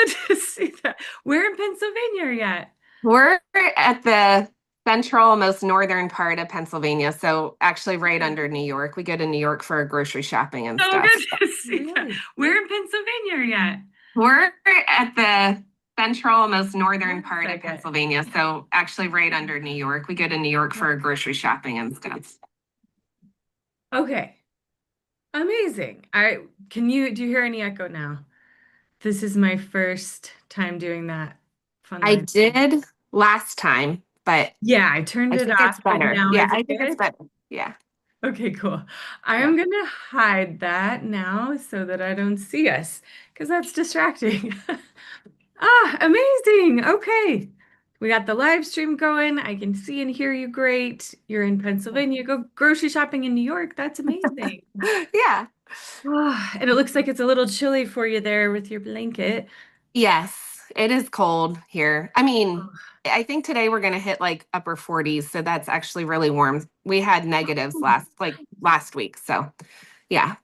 good to see that. Where in Pennsylvania are you at? We're at the central, most northern part of Pennsylvania. So actually right Okay. under New York. We go to New York for grocery shopping and So stuff. good to see that. Really? Where in Pennsylvania are you at? We're at the central, most northern One part of second. Pennsylvania. So actually right under New York. We go to New York for grocery shopping and stuff. Okay. Amazing. Do you hear any echo now? This is my first time doing that fun I line. did last time, but Yeah, I turned I it think it's off, but better. now Yeah, is it I think it's good? better. Yeah. Okay, cool. I Yeah. am gonna hide that now so that I don't see us because that's distracting. Amazing. Okay. We got the live stream going. I can see and hear you great. You're in Pennsylvania. Go grocery shopping in New York. That's amazing. Yeah. And it looks like it's a little chilly for you there with your blanket. Yes, it is cold here. I mean, I think today we're going to hit like upper 40s, so that's actually really warm. We had negatives Oh, last week, so yeah,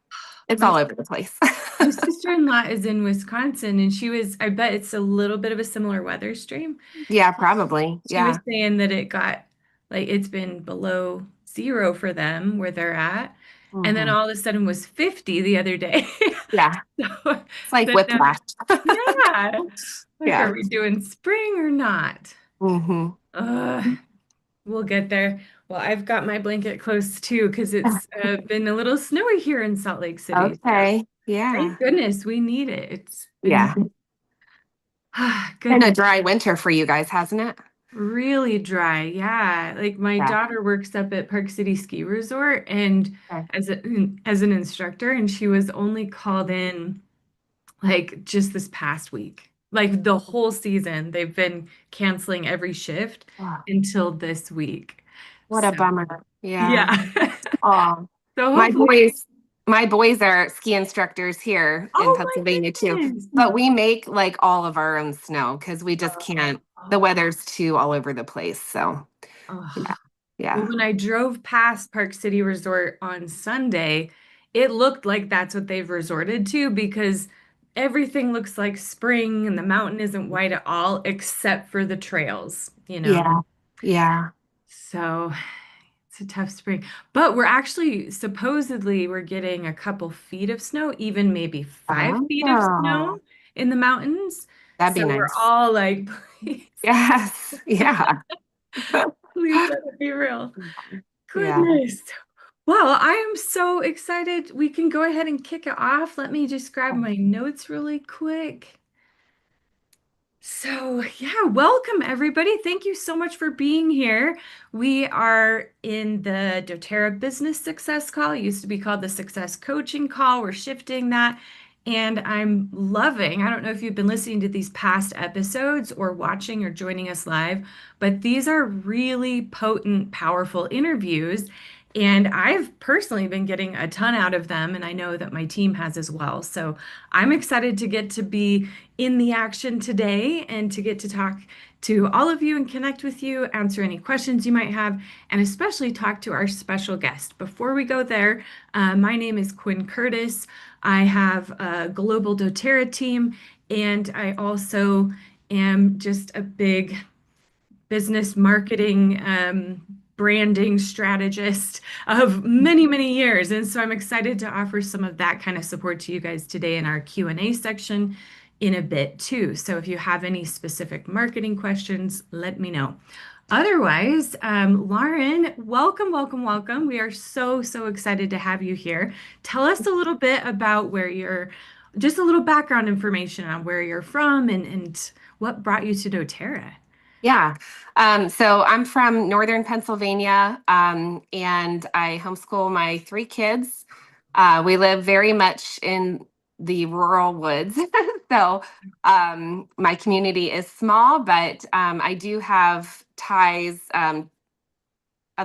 it's my all over the place. my sister-in-law is in Wisconsin and I bet it's a little bit of a similar weather stream. Yeah, probably. She was Yeah. saying that it's been below zero for them where they're at. And then Hmm. all of a sudden was 50 the other day. Yeah, So it's like then, whiplash. yeah, like, are Yeah. we doing spring or not? Hmm. Uh, we'll get there. Well, I've got my blanket close too because it's been a little snowy here in Salt Lake City. So Okay. Yeah. thank goodness we need it. It's been Yeah. Been a goodness. dry winter for you guys, hasn't it? Really dry. Yeah. Like my Yeah. daughter works up at Park City Ski Resort and Okay. as an instructor, and she was only called in like just this past week. Like the whole season, they've been canceling every shift Oh, until this week. what a So, bummer. Yeah. yeah. Oh, So my hopefully, boys, my boys are ski instructors here in oh Pennsylvania my too. goodness. But we make like all of our own snow because we just can't. The weather's too all over the place. So yeah, Oh. Well, yeah. when I drove past Park City Resort on Sunday, it looked like that's what they've resorted to because everything looks like spring and the mountain isn't white at all except for the trails. Yeah. Yeah. So it's a tough spring. But we're getting a couple feet of snow, even maybe 5 feet of Oh, snow in the mountains. that'd be So we're nice. all like, please, Yes. Yeah. please let it be real. Yeah. Goodness. Well, I am so excited. We can go ahead and kick it off. Let me just grab my notes really quick. So, yeah, welcome everybody. Thank you so much for being here. We are in the doTERRA Business Success Call. It used to be called the Success Coaching Call. We're shifting that. And I don't know if you've been listening to these past episodes or watching or joining us live, but these are really potent, powerful interviews. And I've personally been getting a ton out of them, and I know that my team has as well. So I'm excited to get to be in the action today and to get to talk to all of you and connect with you, answer any questions you might have, and especially talk to our special guest. Before we go there, my name is Quinn Curtis. I have a global doTERRA team, and I also am just a big business marketing, branding strategist of many, many years. And so I'm excited to offer some of that kind of support to you guys today in our Q&A section in a bit too. So if you have any specific marketing questions, let me know. Otherwise, Lauren, welcome, welcome, welcome. We are so, so excited to have you here. Tell us a little bit about just a little background information on where you're from and what brought you to doTERRA. Yeah. So I'm from Northern Pennsylvania, and I homeschool my three kids. We live very much in the rural woods. So my community is small, but I do have ties of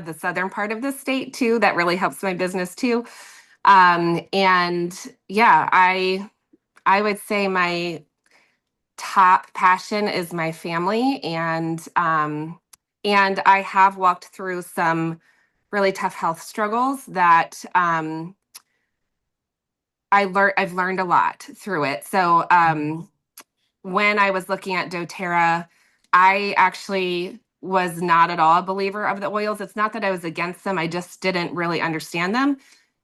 the southern part of the state too. That really helps my business too. And yeah, I would say my top passion is my family, and I have walked through some really tough health struggles that I've learned a lot through it. So when I was looking at doTERRA, I actually was not at all a believer of the oils. It's not that I was against them, I just didn't really understand them.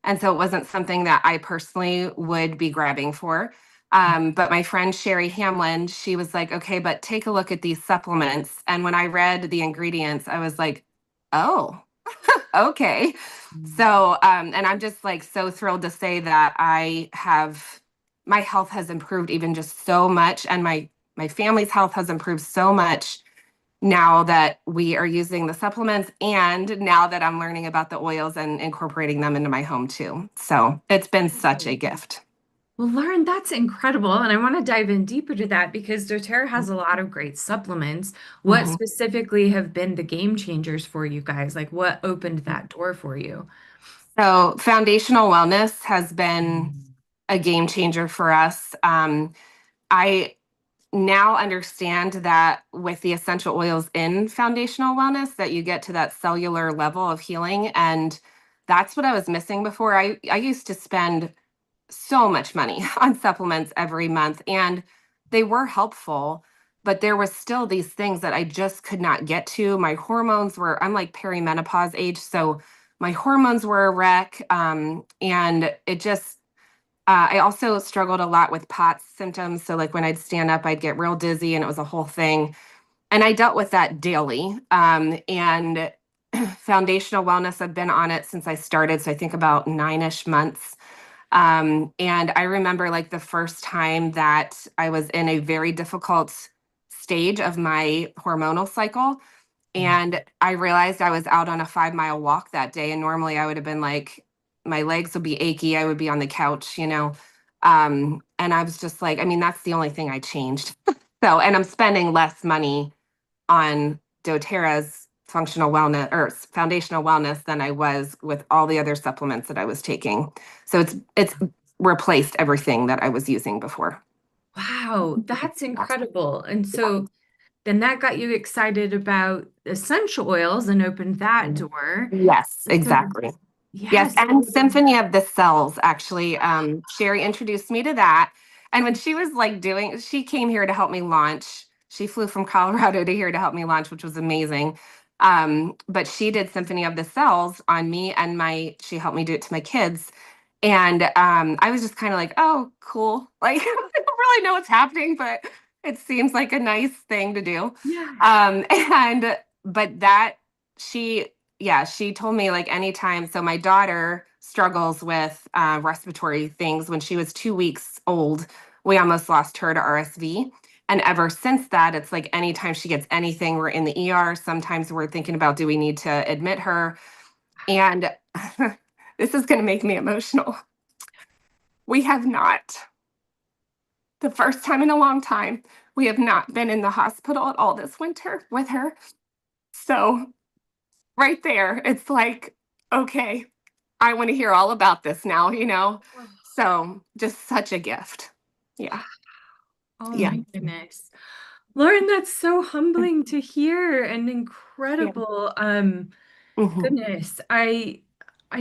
And so it wasn't something that I personally would be grabbing for. But my friend Sherry Hamlin, she was like, okay, but take a look at these supplements. And when I read the ingredients, I was like, oh, okay. So, and I'm just like so thrilled to say that my health has improved even just so much, and my family's health has improved so much now that we are using the supplements, and now that I'm learning about the oils and incorporating them into my home too. So it's been such a gift. Well, Lauren, that's incredible. And I want to dive in deeper to that because doTERRA has a lot of great supplements. What Mhm. specifically have been the game changers for you guys? Like what opened that door for you? So foundational wellness has been Mm. a game changer for us. I now understand that with the essential oils in foundational wellness that you get to that cellular level of healing, and that's what I was missing before. I used to spend so much money on supplements every month, and they were helpful, but there was still these things that I just could not get to. My hormones were, I'm like perimenopause age, so my hormones were a wreck, and it just I also struggled a lot with POTS symptoms. So, like when I'd stand up, I'd get real dizzy, and it was a whole thing. And I dealt with that daily. And foundational wellness, I've been on it since I started. So, I think about 9-ish months. And I remember like the first time that I was in a very difficult stage of my hormonal cycle. And I realized I was out on a 5-mile walk that day. And normally I would have been like, my legs would be achy. I would be on the couch, you know. And I was just like, I mean, that's the only thing I changed. So, and I'm spending less money on doTERRA's functional wellness or foundational wellness than I was with all the other supplements that I was taking. So it's replaced everything that I was using before. Wow, that's incredible. And so then that got you excited about essential oils and opened that door. Yes, So, exactly. Yes, yes. and Symphony of the Cells, actually. Sherry introduced me to that. And when she was like she came here to help me launch. She flew from Colorado to here to help me launch, which was amazing. But she did Symphony of the Cells on me, and she helped me do it to my kids. And I was just kind of like, oh, cool. Like, I don't really know what's happening, but it seems like a nice thing to do. Yeah. And, but that, she, yeah, she told me like anytime. So my daughter struggles with respiratory things. When she was 2 weeks old, we almost lost her to RSV. And ever since that, it's like anytime she gets anything, we're in the ER. Sometimes we're thinking about, do we need to admit her? And this is going to make me emotional. We have not. The first time in a long time, we have not been in the hospital at all this winter with her. So, right there, it's like, okay, I want to hear all about this now, you know? So, just such a gift. Yeah. Oh Yeah. my goodness. Lauren, that's so humbling to hear and Yeah. incredible. Hmm. Goodness, I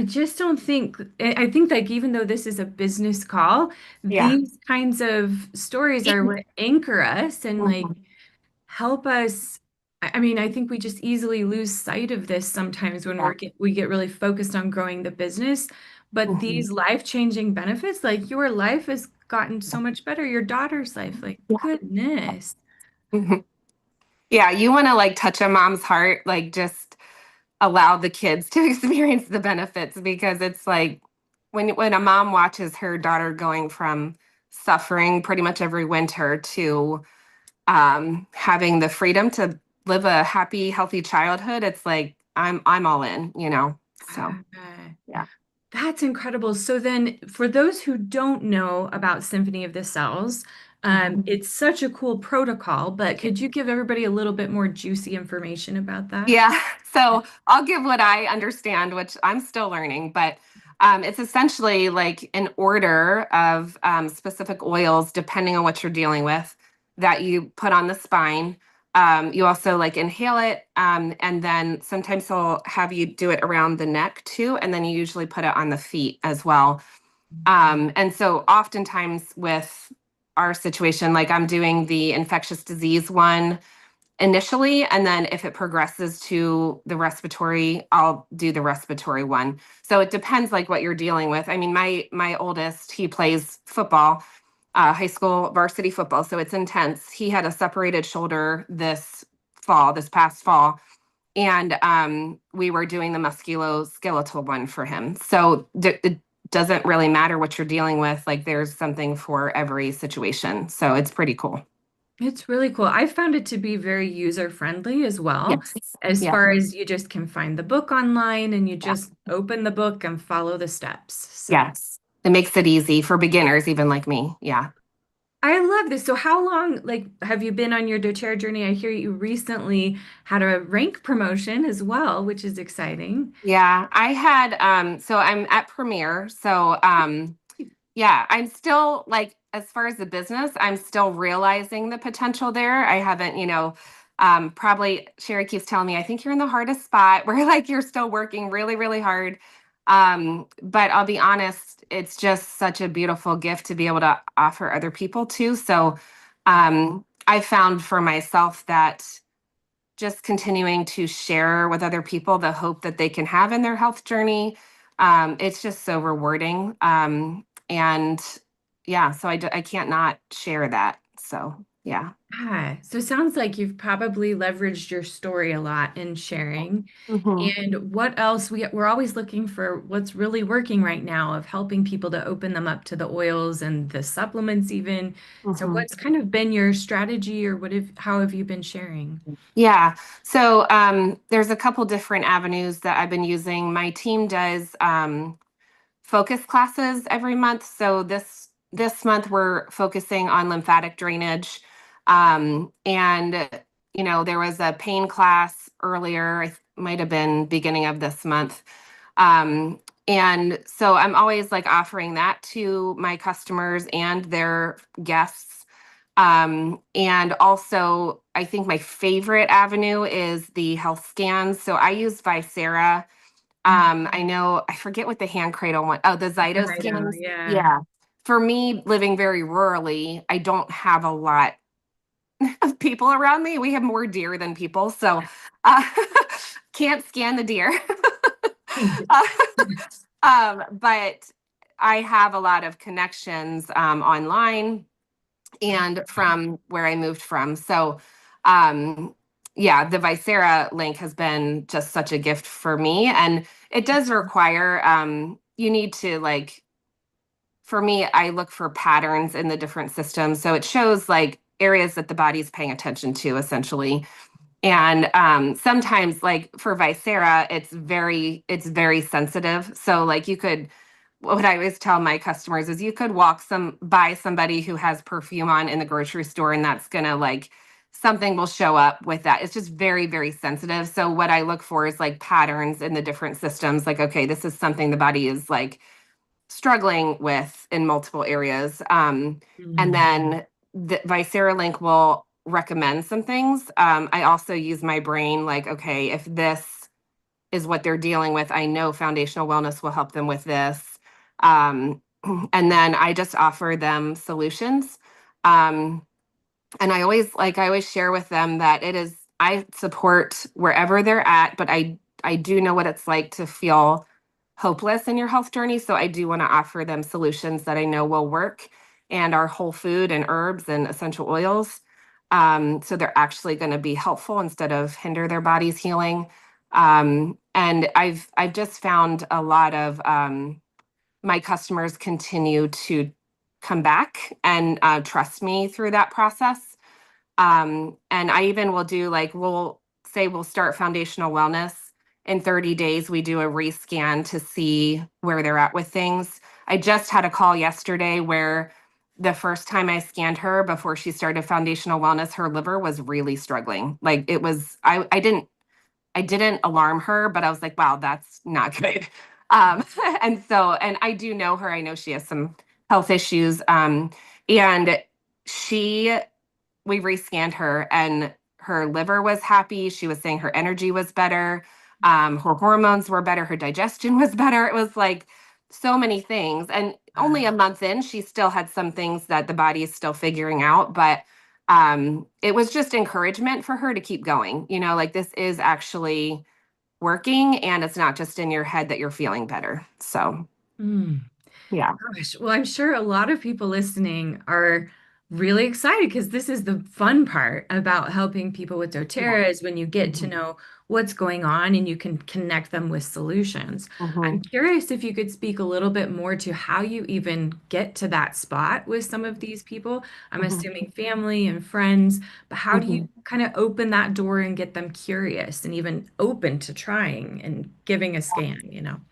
just don't think I think like even though this is a business call, Yeah. these kinds of stories are what anchor us and like Mhm. help us. I mean, I think we just easily lose sight of this sometimes when Yeah. we get really focused on growing the business. But Mhm. these life-changing benefits, like your life has gotten so much better, your daughter's life, like Yeah. goodness. Mhm. Yeah. You want to like touch a mom's heart, like just allow the kids to experience the benefits, because it's like when a mom watches her daughter going from suffering pretty much every winter to having the freedom to live a happy, healthy childhood, it's like I'm all in, you know. So Uh, yeah. That's incredible. So then, for those who don't know about Symphony of the Cells, Mhm. it's such a cool protocol, but could you give everybody a little bit more juicy information about that? Yeah. So I'll give what I understand, which I'm still learning, but it's essentially like an order of specific oils, depending on what you're dealing with, that you put on the spine. You also like inhale it, and then sometimes they'll have you do it around the neck too, and then you usually put it on the feet as well. And so oftentimes with our situation, like I'm doing the infectious disease one initially, and then if it progresses to the respiratory, I'll do the respiratory one. So it depends like what you're dealing with. I mean, my oldest, he plays football, high school varsity football, so it's intense. He had a separated shoulder this past fall, and we were doing the musculoskeletal one for him. So it doesn't really matter what you're dealing with. Like there's something for every situation. So it's pretty cool. It's really cool. I found it to be very user friendly as well, Yes. as Yeah. far as you just can find the book online and you Yeah. just open the book and follow the steps. So Yes. It makes it easy for beginners, even like me. Yeah. I love this. So how long, like, have you been on your doTERRA journey? I hear you recently had a rank promotion as well, which is exciting. Yeah. I had so I'm at Premiere. So yeah, I'm still like, as far as the business, I'm still realizing the potential there. I haven't, probably Sherry keeps telling me, I think you're in the hardest spot where like you're still working really, really hard. But I'll be honest, it's just such a beautiful gift to be able to offer other people too. So I found for myself that just continuing to share with other people the hope that they can have in their health journey. It's just so rewarding. And yeah, so I can't not share that. So yeah. Ah, so it sounds like you've probably leveraged your story a lot in sharing. Hmm. And what else? We're always looking for what's really working right now of helping people to open them up to the oils and the supplements even. So Hmm. what's kind of been your strategy or how have you been sharing? Yeah. So there's a couple different avenues that I've been using. My team does focus classes every month. So this month we're focusing on lymphatic drainage. And there was a pain class earlier. Might have been beginning of this month. Um, and so I'm always like offering that to my customers and their guests. And also, I think my favorite avenue is the health scans. So I use Vicera. I know, I forget what the hand cradle one. Oh, the Zyto Right. Oh, scans. yeah. Yeah. For me, living very rurally, I don't have a lot of people around me. We have more deer than people, so uh, can't scan the deer. Uh, but I have a lot of connections online and from where I moved from. So, um, yeah, the Vicera link has been just such a gift for me. And it does require, you need to like, for me, I look for patterns in the different systems. So it shows like areas that the body's paying attention to essentially. And sometimes like for Vicera, it's very sensitive. So like you could, what I always tell my customers is you could walk by somebody who has perfume on in the grocery store and that's gonna like something will show up with that. It's just very, very sensitive. So what I look for is like patterns in the different systems. Like, okay, this is something the body is like struggling with in multiple areas. And Mhm. then the Vicera Link will recommend some things. I also use my brain, like, okay, if this is what they're dealing with, I know foundational wellness will help them with this. Um, and then I just offer them solutions. Um, and I always share with them that I support wherever they're at, but I do know what it's like to feel hopeless in your health journey. So I do want to offer them solutions that I know will work and are whole food and herbs and essential oils. So they're actually going to be helpful instead of hinder their body's healing. And I've just found a lot of my customers continue to come back and trust me through that process. And I even will do like, we'll say we'll start foundational wellness. In 30 days, we do a rescan to see where they're at with things. I just had a call yesterday where the first time I scanned her before she started foundational wellness, her liver was really struggling. Like it was, I didn't alarm her, but I was like, wow, that's not good. And I do know her. I know she has some health issues. And she we rescanned her and her liver was happy. She was saying her energy was better. Her hormones were better. Her digestion was better. It was like so many things. And only a month in, she still had some things that the body is still figuring out, but it was just encouragement for her to keep going. Like this is actually working and it's not just in your head that you're feeling better. So, Mm. yeah. Gosh, well, I'm sure a lot of people listening are really excited because this is the fun part about helping people with Yeah. doTERRA is when you get to Mhm. know what's going on and you can connect them with solutions. I'm Mhm. curious if you could speak a little bit more to how you even get to that spot with some of these people. I'm Mhm. assuming family and friends, but how do you Mhm. kind of open that door and get them curious and even open to trying and giving a scan?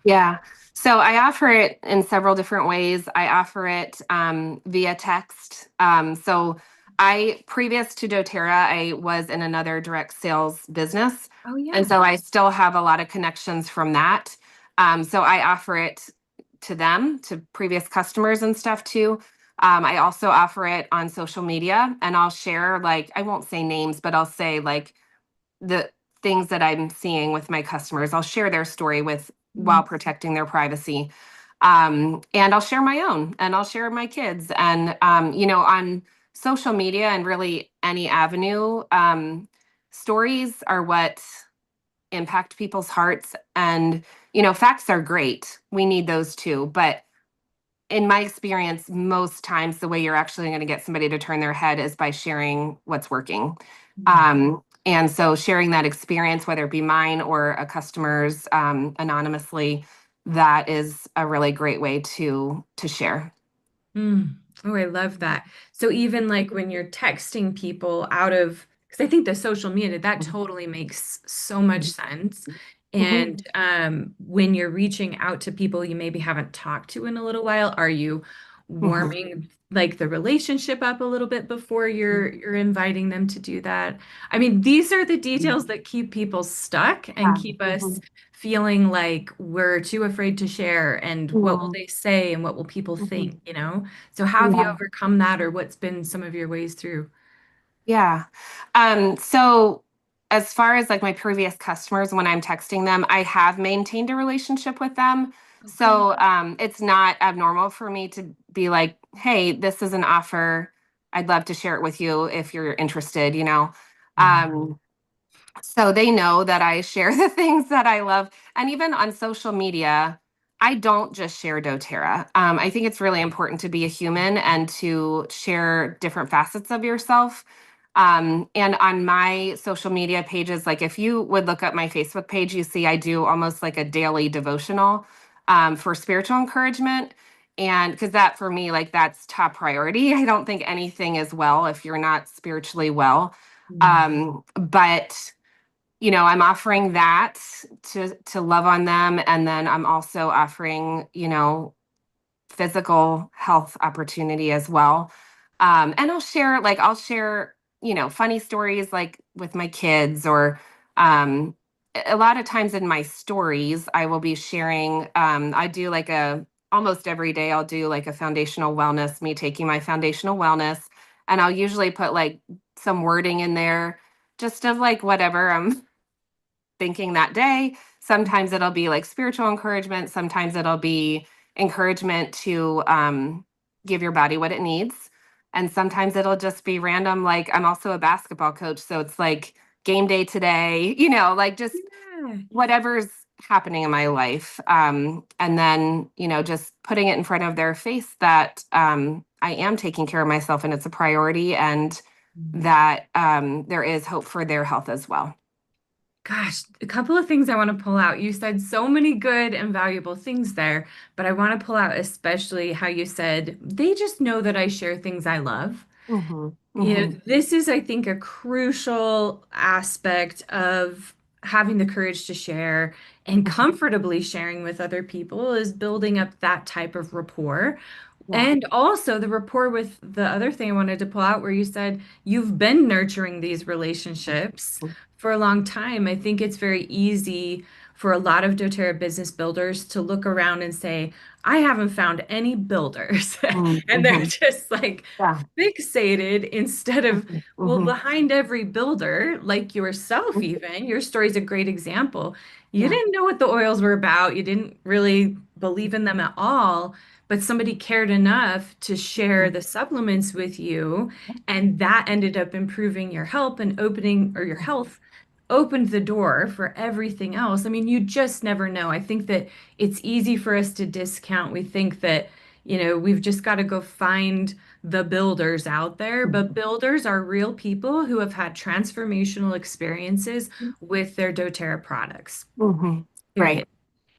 Yeah. So I offer it in several different ways. I offer it via text. So previous to doTERRA, I was in another direct sales business. Oh, And yeah. so I still have a lot of connections from that. So I offer it to them, to previous customers and stuff too. I also offer it on social media and I'll share, like, I won't say names, but I'll say, like, the things that I'm seeing with my customers. I'll share their story with while protecting their privacy. And I'll share my own and I'll share my kids. And, on social media and really any avenue, stories are what impact people's hearts. And, facts are great. We need those too. But in my experience, most times the way you're actually going to get somebody to turn their head is by sharing what's working. And so sharing that experience, whether it be mine or a customer's, anonymously, that is a really great way to share. Mm. Oh, I love that. So even like when you're texting people out of, because I think the social media, that totally makes so much sense. And Mhm. when you're reaching out to people you maybe haven't talked to in a little while, are you Mhm. warming like the relationship up a little bit before you're inviting them to do that? I mean, these are the Mhm. details that keep people stuck and Yeah. keep us Mhm. feeling like we're too afraid to share and what will Yeah. they say and what will people Mhm. think? So how have you Yeah. overcome that or what's been some of your ways through? Yeah. So as far as like my previous customers, when I'm texting them, I have maintained a relationship with them. Oh, good. So it's not abnormal for me to be like, hey, this is an offer. I'd love to share it with you if you're interested. Mhm. Um, so they know that I share the things that I love. And even on social media, I don't just share doTERRA. I think it's really important to be a human and to share different facets of yourself. And on my social media pages, like if you would look up my Facebook page, you see I do almost like a daily devotional for spiritual encouragement. And because that for me, like that's top priority. I don't think anything is well if you're not spiritually well. Mm. But I'm offering that to love on them, and then I'm also offering, physical health opportunity as well. And I'll share, funny stories like with my kids, or a lot of times in my stories, I will be sharing. I do like almost every day, I'll do like a foundational wellness, me taking my foundational wellness, and I'll usually put like some wording in there just of like whatever I'm thinking that day. Sometimes it'll be like spiritual encouragement. Sometimes it'll be encouragement to give your body what it needs. And sometimes it'll just be random. Like I'm also a basketball coach. So it's like game day today, like just Yeah. whatever's happening in my life. And then, just putting it in front of their face that I am taking care of myself and it's a priority, and that there is hope for their health as well. Gosh, a couple of things I want to pull out. You said so many good and valuable things there, but I want to pull out especially how you said they just know that I share things I love. Mhm, mhm, This is, I think, a crucial aspect of having the courage to share and mhm. comfortably sharing with other people is building up that type of rapport. Yeah. And also the rapport with the other thing I wanted to pull out, where you said you've been nurturing these relationships for a long time. I think it's very easy for a lot of doTERRA business builders to look around and say, I haven't found any builders. Mhm, And they're mhm. just like Yeah. fixated instead of, Mhm, well, mhm. behind every builder, like yourself, even, your story is a great example. You Yeah. didn't know what the oils were about. You didn't really believe in them at all, but somebody cared enough to share the supplements with you, and that ended up improving your health and opening or your health opened the door for everything else. I mean, you just never know. I think that it's easy for us to discount. We think that, we've just got to go find the builders out there, but builders are real people who have had transformational experiences with their doTERRA products, Mhm. period. Right.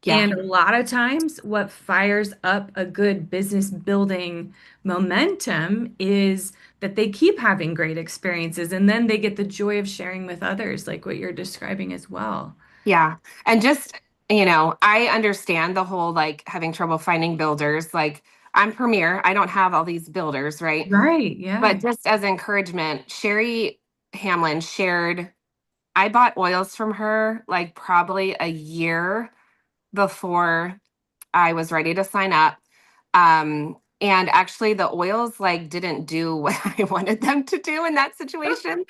Yeah. And a lot of times, what fires up a good business building momentum is that they keep having great experiences and then they get the joy of sharing with others, like what you're describing as well. Yeah. And just, I understand the whole like having trouble finding builders. Like I'm Premier, I don't have all these builders, right? Right. Yeah. But just as encouragement, Sherry Hamlin shared, I bought oils from her like probably a year before I was ready to sign up. And actually the oils like didn't do what I wanted them to do in that situation.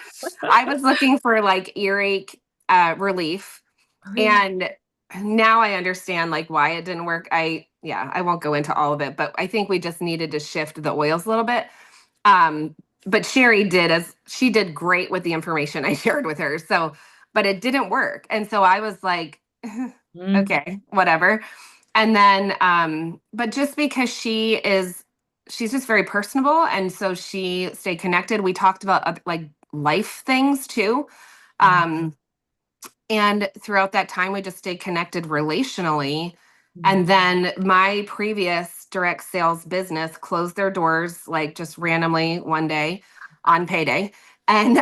I was looking for like earache relief, Oh, yeah. and now I understand like why it didn't work. I won't go into all of it, but I think we just needed to shift the oils a little bit. Um, but Sherry did as she did great with the information I shared with her. So, but it didn't work. And so I was like, Mm. okay, whatever. And then, but just because she's just very personable. And so she stayed connected. We talked about like life things too. Um, and throughout that time, we just stayed connected relationally. And Mhm. then my previous direct sales business closed their doors like just randomly one day on payday. And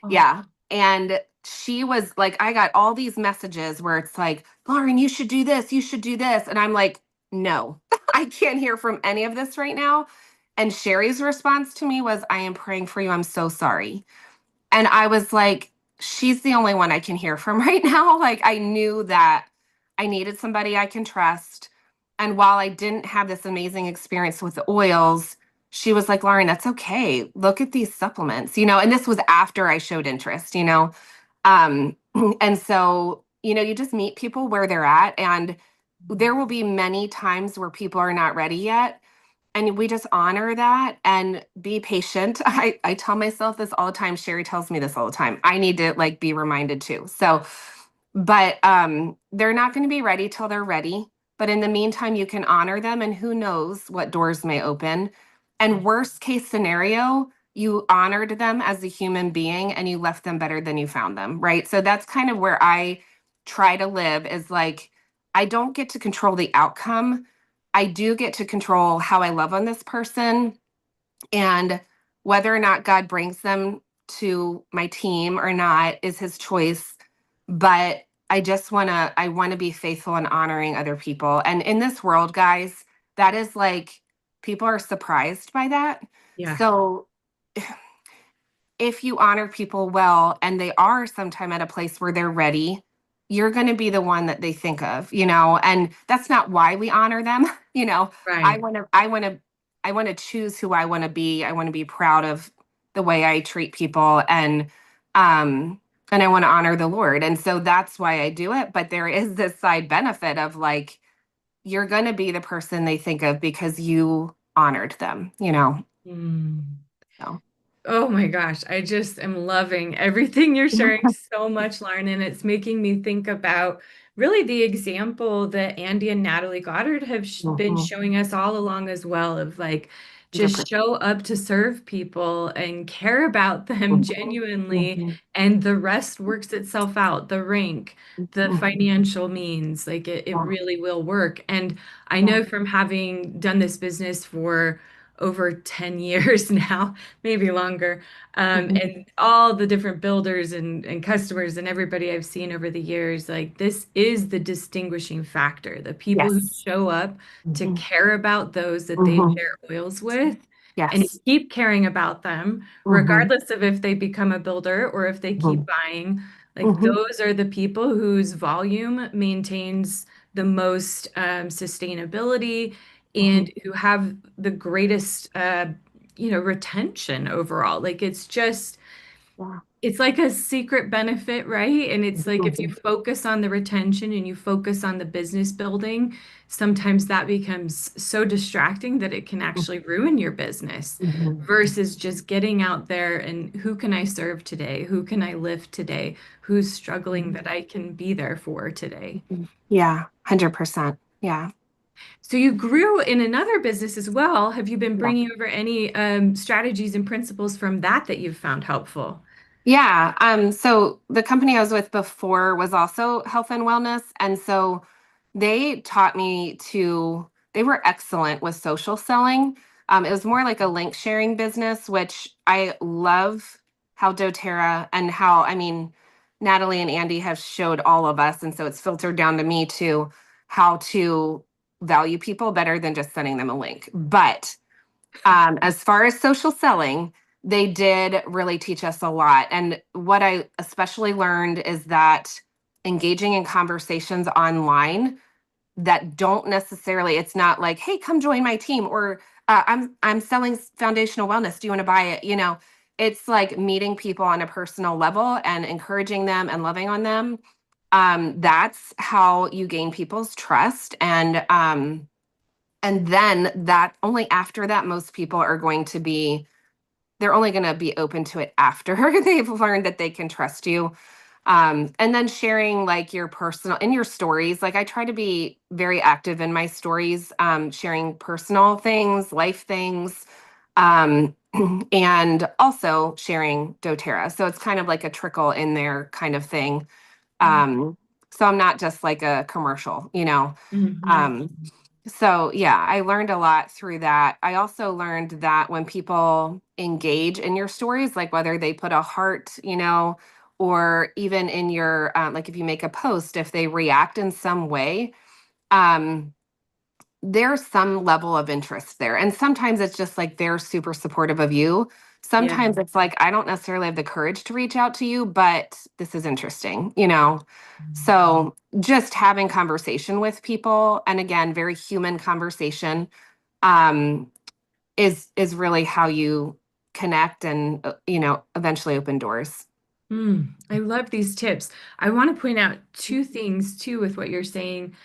Oh, yeah. And she was like, I got all these messages where it's like, Lauren, you should do this. You should do this. And I'm like, no, I can't hear from any of this right now. And Sherry's response to me was, I am praying for you. I'm so sorry. And I was like, she's the only one I can hear from right now. Like, I knew that I needed somebody I can trust. And while I didn't have this amazing experience with the oils, she was like, Lauren, that's okay. Look at these supplements, and this was after I showed interest. Um, and so, you just meet people where they're at. And there will be many times where people are not ready yet, and we just honor that and be patient. I tell myself this all the time. Sherry tells me this all the time. I need to like be reminded too. So, but they're not going to be ready till they're ready. But in the meantime, you can honor them, and who knows what doors may open. And worst case scenario, you honored them as a human being and you left them better than you found them, right? So that's kind of where I try to live, is like I don't get to control the outcome. I do get to control how I love on this person, and whether or not God brings them to my team or not is his choice. But I want to be faithful in honoring other people. And in this world, guys, that is like people are surprised by that. yeah. So if you honor people well and they are sometime at a place where they're ready, you're going to be the one that they think of, and that's not why we honor them. I Right. want to, I want to, I want to choose who I want to be. I want to be proud of the way I treat people, um, and I want to honor the Lord. And so that's why I do it. But there is this side benefit of like, you're going to be the person they think of because you honored them. Mm. So. Oh my gosh, I just am loving everything you're sharing so much, Lauren, and it's making me think about really the example that Andy and Natalie Goddard have been Mhm. showing us all along as well, of like just 100%. show up to serve people and care about them Mhm, genuinely, mhm, and the rest works itself out, the rank, the mhm. financial means, like it Yeah, really will work. And I yeah, know from having done this business for over 10 years now, maybe longer. mhm. And all the different builders and customers and everybody I've seen over the years, like this is the distinguishing factor. The people who Yes. show up to Mhm, care about those that they mhm. share oils with and Yes. keep caring about them, Mhm, regardless of if they become a builder or if they keep mhm, buying. Like mhm, those are the people whose volume maintains the most sustainability mhm. and who have the greatest retention overall. Like it's just Yeah. it's like a secret benefit, right? And it's like if you Mhm. focus on the retention and you focus on the business building, sometimes that becomes so distracting that it can actually ruin your business Mhm. versus just getting out there and who can I serve today? Who can I lift today? Who's struggling that I can be there for today? Yeah, 100%. Yeah. So you grew in another business as well. Have you been Yeah. bringing over any strategies and principles from that you've found helpful? Yeah. So the company I was with before was also health and wellness. And so they were excellent with social selling. It was more like a link sharing business, which I love how doTERRA and how, I mean, Natalie and Andy have showed all of us. And so it's filtered down to me too, how to value people better than just sending them a link. But as far as social selling, they did really teach us a lot. And what I especially learned is that engaging in conversations online that don't necessarily, it's not like, hey, come join my team, or I'm selling foundational wellness. Do you want to buy it? It's like meeting people on a personal level and encouraging them and loving on them. That's how you gain people's trust. And then that only after that, most people are going to be, they're only going to be open to it after they've learned that they can trust you. And then sharing like your personal in your stories. Like I try to be very active in my stories, sharing personal things, life things, um, and also sharing doTERRA. So it's kind of like a trickle in there kind of thing. Yeah. Um, so I'm not just like a commercial. Mhm. Um, so yeah, I learned a lot through that. I also learned that when people engage in your stories, like whether they put a heart, or even in your like if you make a post, if they react in some way, um, there's some level of interest there. And sometimes it's just like they're super supportive of you. Yeah. Sometimes it's like I don't necessarily have the courage to reach out to you, but this is interesting. So just having conversation with people, and again, very human conversation, um, is really how you connect and eventually open doors. I love these tips. I want to point out two things too with what you're saying.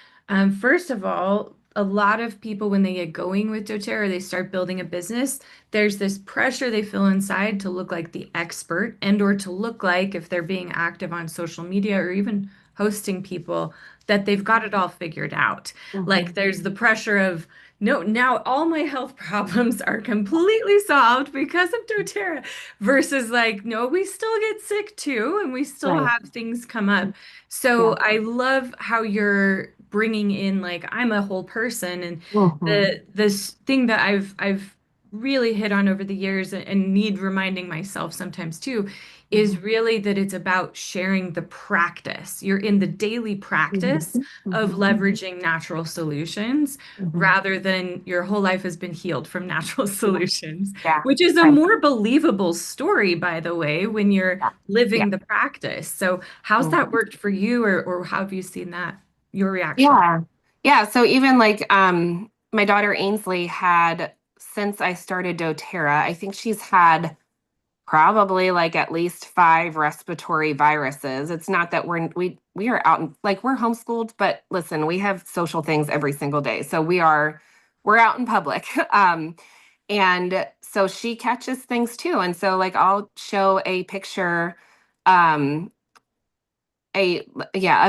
First of all, a lot of people, when they get going with doTERRA, they start building a business. There's this pressure they feel inside to look like the expert and or to look like if they're being active on social media or even hosting people that they've got it all figured out. Like Mhm. there's the pressure of no, now all my health problems are completely solved because of doTERRA versus like, no, we still get sick too, and we still Right. have things come up. So Yeah. I love how you're bringing in like I'm a whole person, and Mhm. this thing that I've really hit on over the years and need reminding myself sometimes too is Mhm. really that it's about sharing the practice. You're in the daily Mhm. practice of Mhm. leveraging natural solutions Mhm. rather than your whole life has been healed from natural Yeah. solutions, Yeah. which is a Right. more believable story, by the way, when you're Yeah. Yeah. living the practice. So, how's Mhm. that worked for you, or how have you seen that, your reaction? Yeah. Yeah. So even like my daughter Ainsley had, since I started doTERRA, I think she's had probably like at least 5 respiratory viruses. It's not that we are out in, like we're homeschooled, but listen, we have social things every single day. So we're out in public. And so she catches things too. And so like I'll show a picture, um, a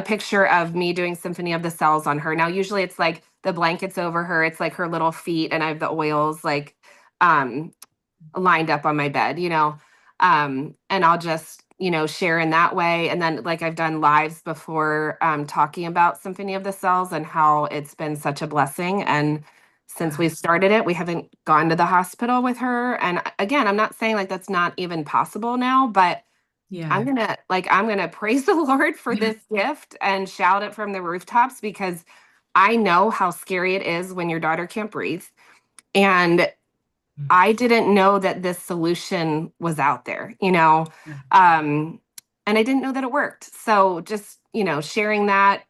picture of me doing Symphony of the Cells on her. Now usually it's like the blankets over her, it's like her little feet, and I have the oils like um lined up on my bed. And I'll just share in that way. And then like I've done lives before, talking about Symphony of the Cells and how it's been such a blessing. And since we started it, we haven't gone to the hospital with her. And again, I'm not saying like that's not even possible now, but Yeah. I'm gonna praise the Lord for this gift and shout it from the rooftops, because I know how scary it is when your daughter can't breathe. And I didn't know that this solution was out there. Yeah. Um, and I didn't know that it worked. So just, sharing that.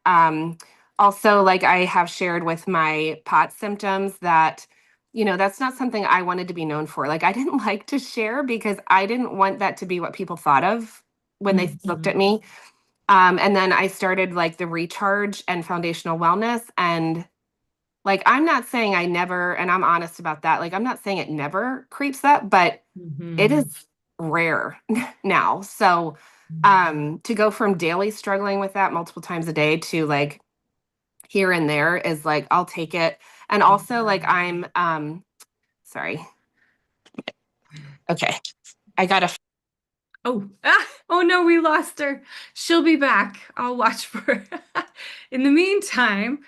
Also, like I have shared with my POT symptoms that, that's not something I wanted to be known for. Like I didn't like to share because I didn't want that to be what people thought of when they looked at Mhm. me. And then I started like the recharge and foundational wellness. And like, I'm not saying I never, and I'm honest about that. Like, I'm not saying it never creeps up, but it is Mhm. rare now. So, to go from daily struggling with that multiple times a day to like here and there is like, I'll take it. And also, like, sorry. Okay. I got to. Oh, oh no, we lost her. She'll be back. I'll watch for her. In the meantime,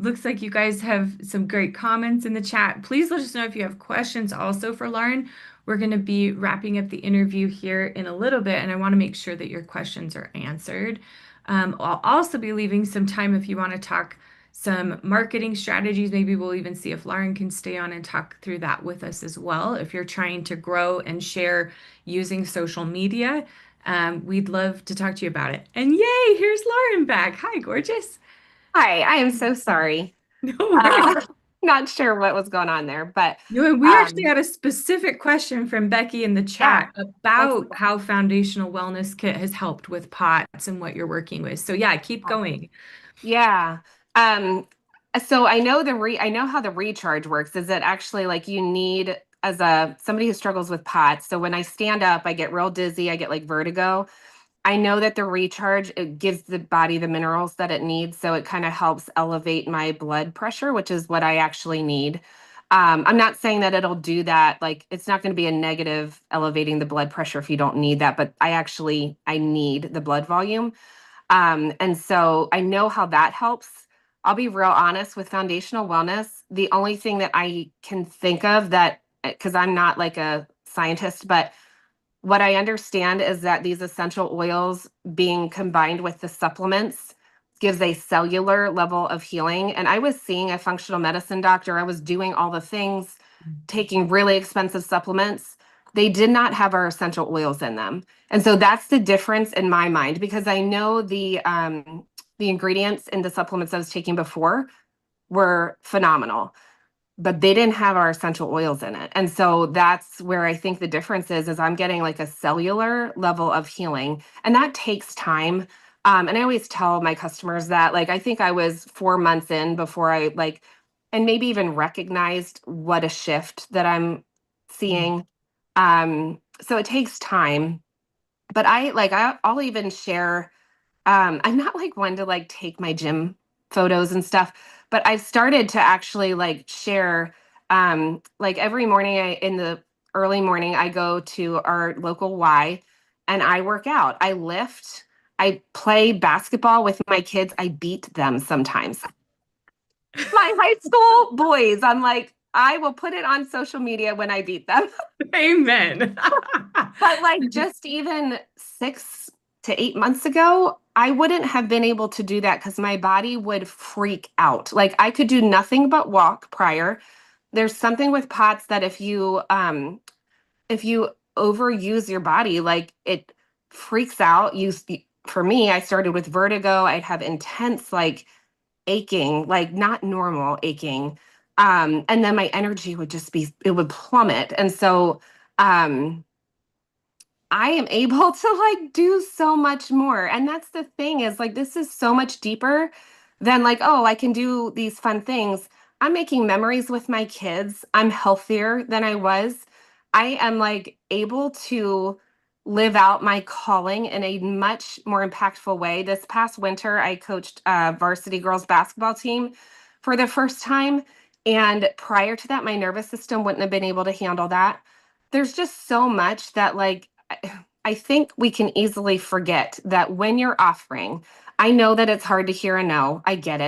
looks like you guys have some great comments in the chat. Please let us know if you have questions also for Lauren. We're going to be wrapping up the interview here in a little bit, and I want to make sure that your questions are answered. I'll also be leaving some time if you want to talk some marketing strategies. Maybe we'll even see if Lauren can stay on and talk through that with us as well. If you're trying to grow and share using social media, we'd love to talk to you about it. And yay, here's Lauren back. Hi, gorgeous. Hi, I am so sorry. No worries. Not sure what was going on there, but No, and we actually um, had a specific question from Becky in the yeah, chat let's. about how Foundational Wellness Kit has helped with POTS and what you're working with. So yeah, keep going. Yeah. Um, so I know how the recharge works. Is that actually like you need as a somebody who struggles with POTS. So when I stand up, I get real dizzy, I get like vertigo. I know that the recharge, it gives the body the minerals that it needs. So it kind of helps elevate my blood pressure, which is what I actually need. I'm not saying that it'll do that. Like it's not going to be a negative elevating the blood pressure if you don't need that, but I need the blood volume. And so I know how that helps. I'll be real honest with foundational wellness. The only thing that I can think of that, because I'm not like a scientist, but what I understand is that these essential oils being combined with the supplements gives a cellular level of healing. And I was seeing a functional medicine doctor. I was doing all the things, taking really expensive supplements. They did not have our essential oils in them. And so that's the difference in my mind because I know the ingredients in the supplements I was taking before were phenomenal, but they didn't have our essential oils in it. And so that's where I think the difference is I'm getting like a cellular level of healing and that takes time. And I always tell my customers that like I think I was 4 months in before I like and maybe even recognized what a shift that I'm seeing. So it takes time, but I'll even share I'm not like one to like take my gym photos and stuff, but I've started to actually like share like every morning in the early morning I go to our local Y and I work out. I lift, I play basketball with my kids. I beat them sometimes. My high school boys, I'm like I will put it on social media when I beat them. Amen. But like just even 6 to 8 months ago, I wouldn't have been able to do that because my body would freak out. Like I could do nothing but walk prior. There's something with POTS that if you overuse your body, like it freaks out. For me, I started with vertigo. I'd have intense like aching, like not normal aching. And then my energy would just be it would plummet. And so um I am able to like do so much more. And that's the thing is like this is so much deeper than like, oh, I can do these fun things. I'm making memories with my kids. I'm healthier than I was. I am like able to live out my calling in a much more impactful way. This past winter, I coached a varsity girls basketball team for the first time. And prior to that, my nervous system wouldn't have been able to handle that. There's just so much that like I think we can easily forget that when you're offering, I know that it's hard to hear a no. I get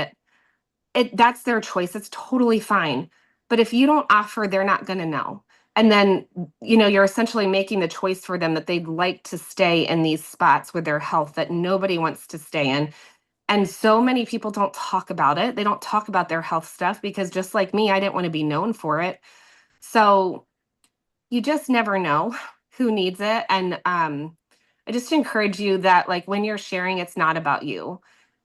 it. That's their choice. It's totally fine. But if you don't offer, they're not going to know. And then, you're essentially making the choice for them that they'd like to stay in these spots with their health that nobody wants to stay in. And so many people don't talk about it. They don't talk about their health stuff because just like me, I didn't want to be known for it. So you just never know who needs it. And I just encourage you that like when you're sharing, it's not about you.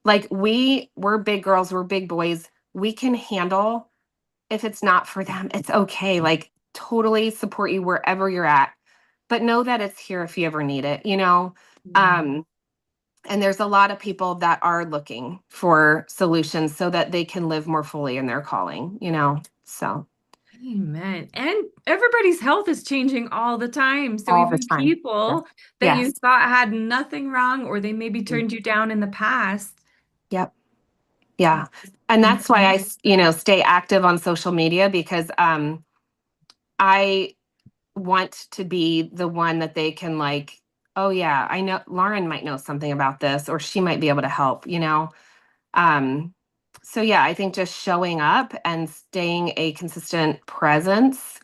Like we're big girls, we're big boys. We can handle if it's not for them. It's okay. Like totally support you wherever you're at. but know that it's here if you ever need it, you know? Mm. Um, and there's a lot of people that are looking for solutions so that they can live more fully in their calling, you know? So Amen. And everybody's health is changing all the time. So all the even time. Yeah. people that you Yes. thought had nothing wrong, or they maybe turned you down in the past. Yep. Yeah. And that's why stay active on social media because I want to be the one that they can like, oh yeah, I know Lauren might know something about this or she might be able to help, you know. Um so yeah, I think just showing up and staying a consistent presence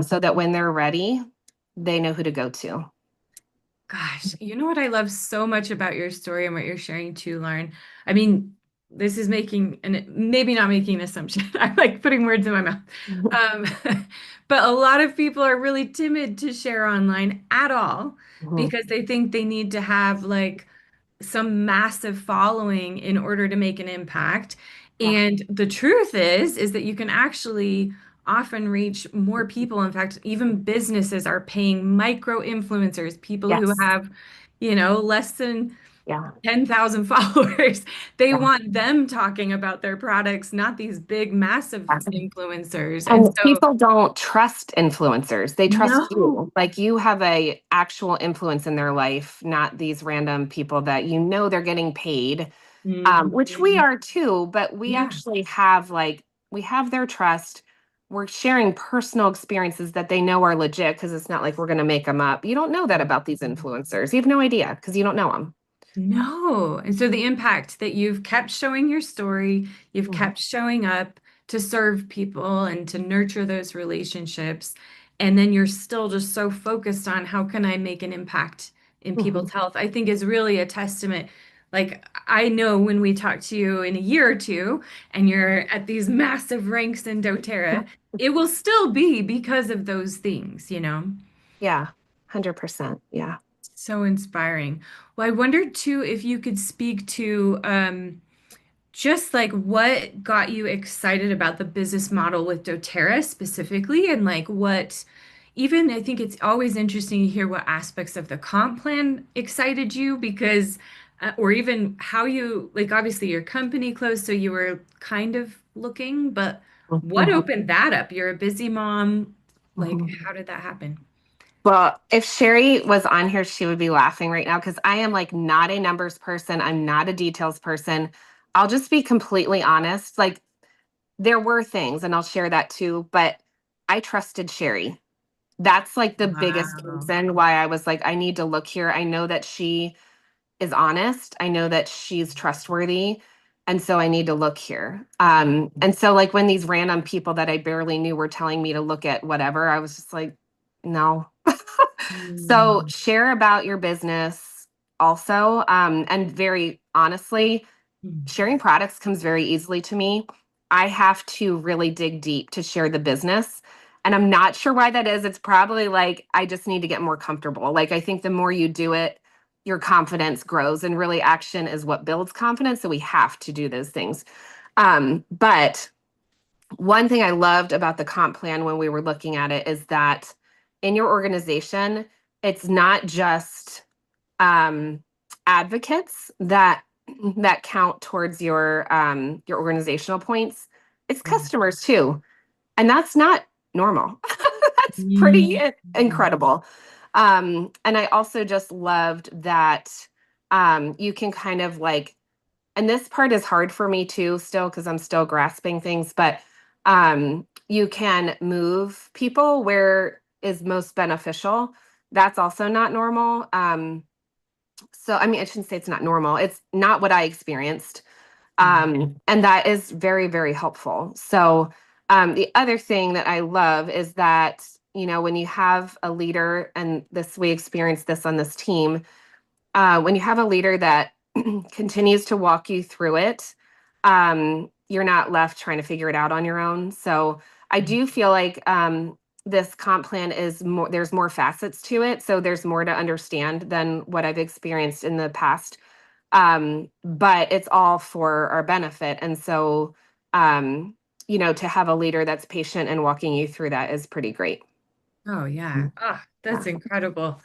so that when they're ready, they know who to go to. Gosh, you know what I love so much about your story and what you're sharing too, Lauren? I mean, this is making, and maybe not making an assumption. I'm like putting words in my mouth. Um, but a lot of people are really timid to share online at all Mhm. because they think they need to have like some massive following in order to make an impact. Yeah. And the truth is that you can actually often reach more people. In fact, even businesses are paying micro influencers, people who Yes. have, less than Yeah. 10,000 followers. They Yeah. want them talking about their products, not these big, massive influencers. And And so, people don't trust influencers. They trust no. you. Like you have a actual influence in their life, not these random people that you know they're getting paid, which we Mhm. are too, but we Yeah. actually have we have their trust. We're sharing personal experiences that they know are legit because it's not like we're going to make them up. You don't know that about these influencers. You have no idea because you don't know them. No. And so the impact that you've kept showing your story, you've Mhm. kept showing up to serve people and to nurture those relationships. And then you're still just so focused on how can I make an impact in people's Mhm. health, I think is really a testament. Like I know when we talk to you in a year or two and you're at these massive ranks in doTERRA, it will still be because of those things, you know? Yeah, 100%. Yeah. So inspiring. Well, I wondered too if you could speak to just like what got you excited about the business model with doTERRA specifically, and like what even I think it's always interesting to hear what aspects of the comp plan excited you because or even how you like obviously your company closed, so you were kind of looking, but what Mhm. opened that up? You're a busy mom. Like, Mhm. how did that happen? Well, if Sherry was on here, she would be laughing right now because I am like not a numbers person. I'm not a details person. I'll just be completely honest. Like there were things, and I'll share that too, but I trusted Sherry. That's like the biggest Wow. reason why I was like, I need to look here. I know that she is honest. I know that she's trustworthy. And so I need to look here. And so like when these random people that I barely knew were telling me to look at whatever, I was just like, no. So Mm. share about your business also. And very honestly, Mm. sharing products comes very easily to me. I have to really dig deep to share the business. And I'm not sure why that is. It's probably like I just need to get more comfortable. Like I think the more you do it, your confidence grows, and really action is what builds confidence. So we have to do those things. But one thing I loved about the comp plan when we were looking at it is that in your organization, it's not just um, advocates that count towards your organizational points. It's Yeah. customers too, and that's not normal. That's pretty Mm. incredible. And I also just loved that you can kind of like, and this part is hard for me too, still because I'm still grasping things, but you can move people where is most beneficial. That's also not normal. So I mean, I shouldn't say it's not normal. It's not what I experienced. Yeah. And that is very, very helpful. So the other thing that I love is that, you know, when you have a leader, and this we experienced this on this team, when you have a leader that continues to walk you through it, you're not left trying to figure it out on your own. So I do feel like this comp plan is more, there's more facets to it. So there's more to understand than what I've experienced in the past. But it's all for our benefit. And so, um, you know, to have a leader that's patient and walking you through that is pretty great. Oh, yeah. Ah. That's Yeah. incredible.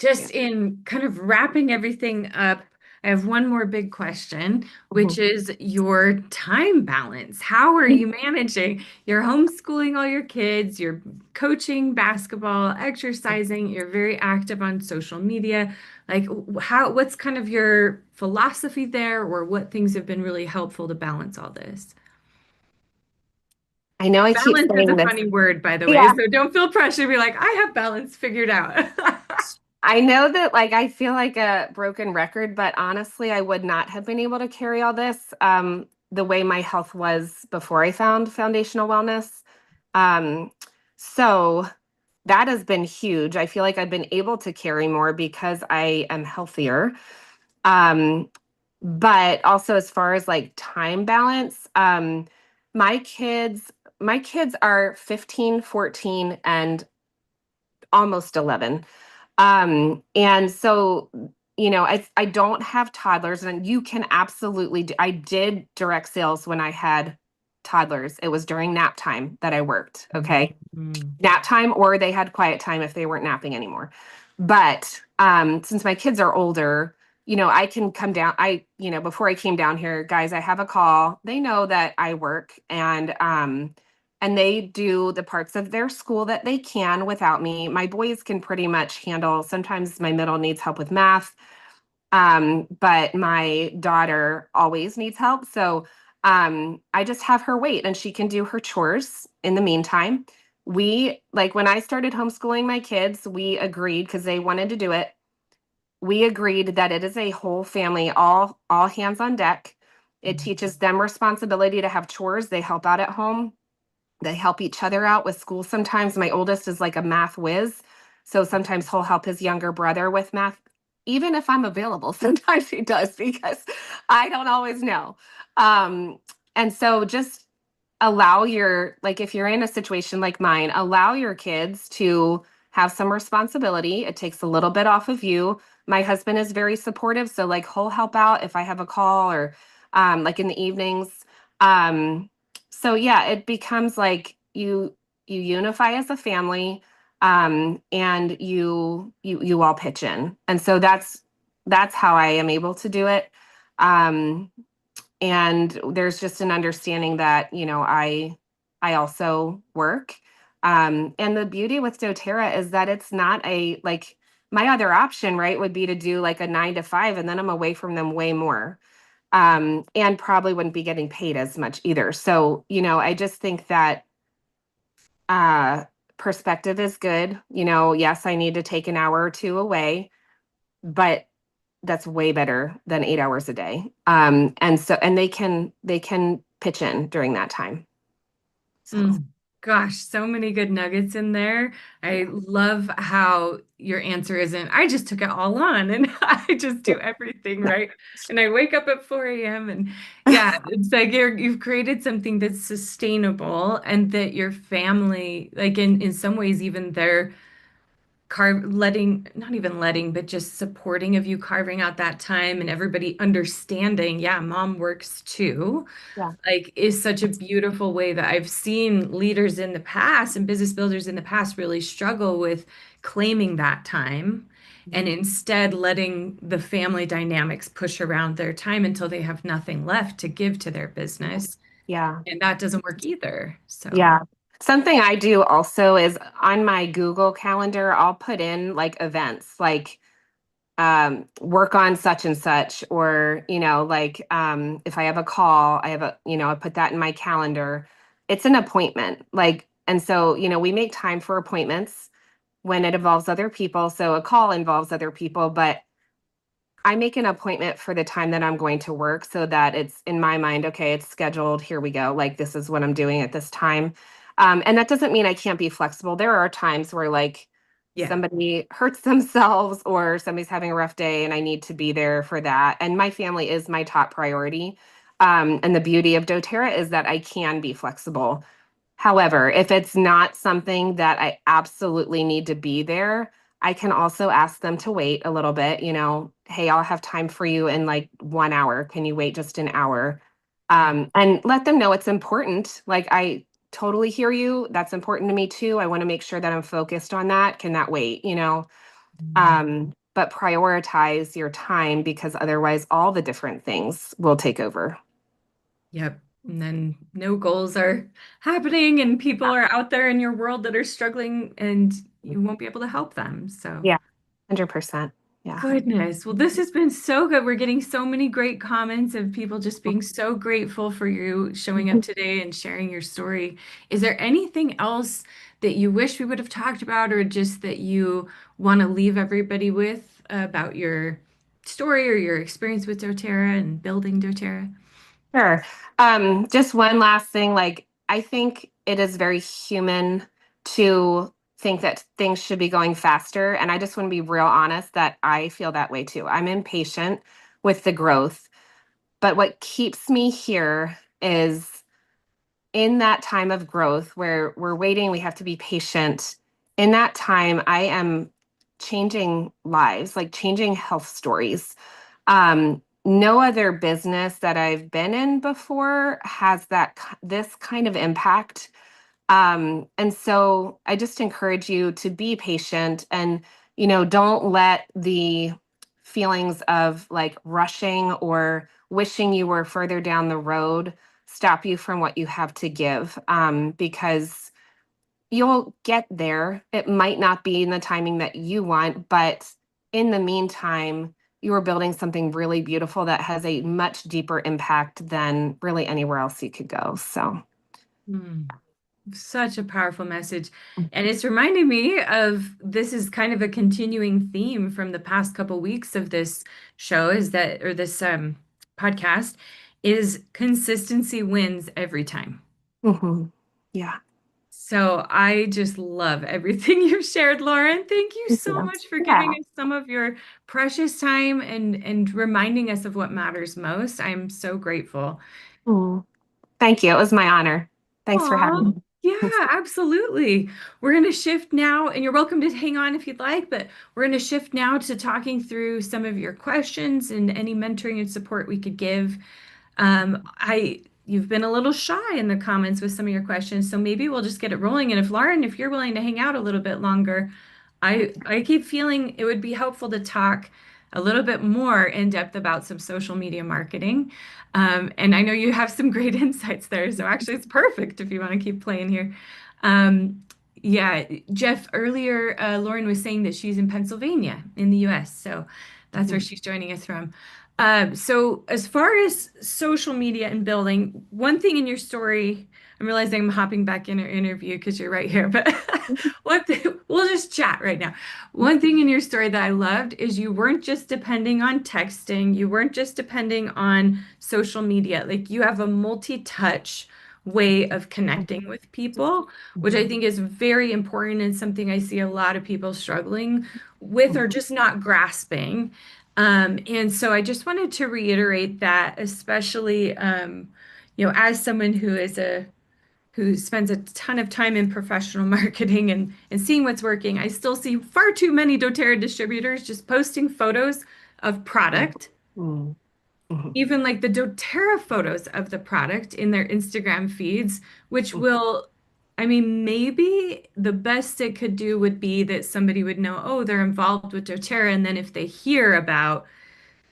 Yeah. Just in kind of wrapping everything up, I have one more big question, which Mhm. is your time balance. How are you managing? You're homeschooling all your kids, you're coaching basketball, exercising, you're very active on social media. Like what's kind of your philosophy there, or what things have been really helpful to balance all this? I know I keep Balance is a saying this. funny word, by the way, Yeah. so don't feel pressure to be like, I have balance figured out. I know that like I feel like a broken record, but honestly, I would not have been able to carry all this the way my health was before I found foundational wellness. Um, so that has been huge. I feel like I've been able to carry more because I am healthier. Um, but also as far as like time balance, my kids, my kids are 15, 14, and almost 11. And so, I don't have toddlers, and you can absolutely I did direct sales when I had toddlers. It was during nap time that I worked. Okay. Mm. Nap time, or they had quiet time if they weren't napping anymore. But since my kids are older, I can come down. Before I came down here, guys, I have a call. They know that I work, and they do the parts of their school that they can without me. My boys can pretty much handle. Sometimes my middle needs help with math, but my daughter always needs help. So I just have her wait, and she can do her chores in the meantime. We like when I started homeschooling my kids, we agreed because they wanted to do it. We agreed that it is a whole family, all hands on deck. It teaches them responsibility to have chores. They help out at home. They help each other out with school sometimes. My oldest is like a math whiz. So sometimes he'll help his younger brother with math, even if I'm available. Sometimes he does because I don't always know. Um, and so just allow like, if you're in a situation like mine, allow your kids to have some responsibility. It takes a little bit off of you. My husband is very supportive. So, like, he'll help out if I have a call or like in the evenings. Um, so yeah, it becomes like you unify as a family, and you all pitch in. And so that's how I am able to do it. Um, and there's just an understanding that I also work. And the beauty with doTERRA is that it's not a like my other option, right, would be to do like a 9 to 5, and then I'm away from them way more, and probably wouldn't be getting paid as much either. So I just think that uh perspective is good. Yes, I need to take an hour or two away, but that's way better than 8 hours a day. And they can pitch in during that time. So Mm. Gosh, so many good nuggets in there. I yeah. love how your answer isn't, I just took it all on and I just do everything right. And I wake up at 4 a.m. and yeah, it's like you've created something that's sustainable and that your family, like in some ways, even they're letting, not even letting, but just supporting of you carving out that time and everybody understanding, yeah, mom works too, Yeah. like is such a beautiful way that I've seen leaders in the past and business builders in the past really struggle with claiming that time and Mhm. instead letting the family dynamics push around their time until they have nothing left to give to their business. Yeah. And that doesn't work either. So, Yeah. Something I do also is on my Google Calendar, I'll put in like events, like work on such and such, or like if I have a call, I put that in my calendar. It's an appointment, like, and so we make time for appointments when it involves other people. So a call involves other people, but I make an appointment for the time that I'm going to work so that it's in my mind, okay, it's scheduled. Here we go. Like, this is what I'm doing at this time. And that doesn't mean I can't be flexible. There are times where, like, yeah. somebody hurts themselves or somebody's having a rough day and I need to be there for that. And my family is my top priority. And the beauty of doTERRA is that I can be flexible. However, if it's not something that I absolutely need to be there, I can also ask them to wait a little bit, hey, I'll have time for you in like 1 hour. Can you wait just an hour? And let them know it's important. Like, totally hear you. That's important to me too. I want to make sure that I'm focused on that. Can that wait, you know? But prioritize your time because otherwise all the different things will take over. Yep. And then no goals are happening, and people are out there in your world that are struggling, and you won't be able to help them. So, Yeah, 100%. Yeah. goodness. Well, this has been so good. We're getting so many great comments of people just being so grateful for you showing up today and sharing your story. Is there anything else that you wish we would have talked about, or just that you want to leave everybody with about your story or your experience with doTERRA and building doTERRA? Sure. Just one last thing. Like, I think it is very human to think that things should be going faster. And I just want to be real honest that I feel that way too. I'm impatient with the growth. But what keeps me here is in that time of growth where we're waiting, we have to be patient. In that time, I am changing lives, like changing health stories. No other business that I've been in before has this kind of impact. And so I just encourage you to be patient and, don't let the feelings of like rushing or wishing you were further down the road stop you from what you have to give. Because you'll get there. It might not be in the timing that you want, but in the meantime, you are building something really beautiful that has a much deeper impact than really anywhere else you could go. So, Hmm. Such a powerful message. And it's reminding me of this is kind of a continuing theme from the past couple weeks of this show is that, or this podcast, is consistency wins every time. mhm. Yeah. So I just love everything you've shared, Lauren. Thank you Thank so you. much for giving Yeah. us some of your precious time and reminding us of what matters most. I'm so grateful. Mm. Thank you. It was my honor. Thanks for Aw, having me. yeah, absolutely. We're going to shift now, and you're welcome to hang on if you'd like, but we're going to shift now to talking through some of your questions and any mentoring and support we could give. You've been a little shy in the comments with some of your questions, so maybe we'll just get it rolling. And if Lauren, if you're willing to hang out a little bit longer, I keep feeling it would be helpful to talk a little bit more in depth about some social media marketing. And I know you have some great insights there, so actually it's perfect if you want to keep playing here. Um, yeah, Jeff, earlier, Lauren was saying that she's in Pennsylvania in the US, so that's where she's joining us from. So as far as social media and building, one thing in your story, I'm realizing I'm hopping back in our interview because you're right here, but we'll just chat right now. One thing in your story that I loved is you weren't just depending on texting, you weren't just depending on social media. Like you have a multi-touch way of connecting with people, which I think is very important and something I see a lot of people struggling with or just not grasping. And so I just wanted to reiterate that, especially, as someone who spends a ton of time in professional marketing and seeing what's working, I still see far too many doTERRA distributors just posting photos of product, Mm, mhm, even like the doTERRA photos of the product in their Instagram feeds, which mhm, will, I mean, maybe the best it could do would be that somebody would know, oh, they're involved with doTERRA, and then if they hear about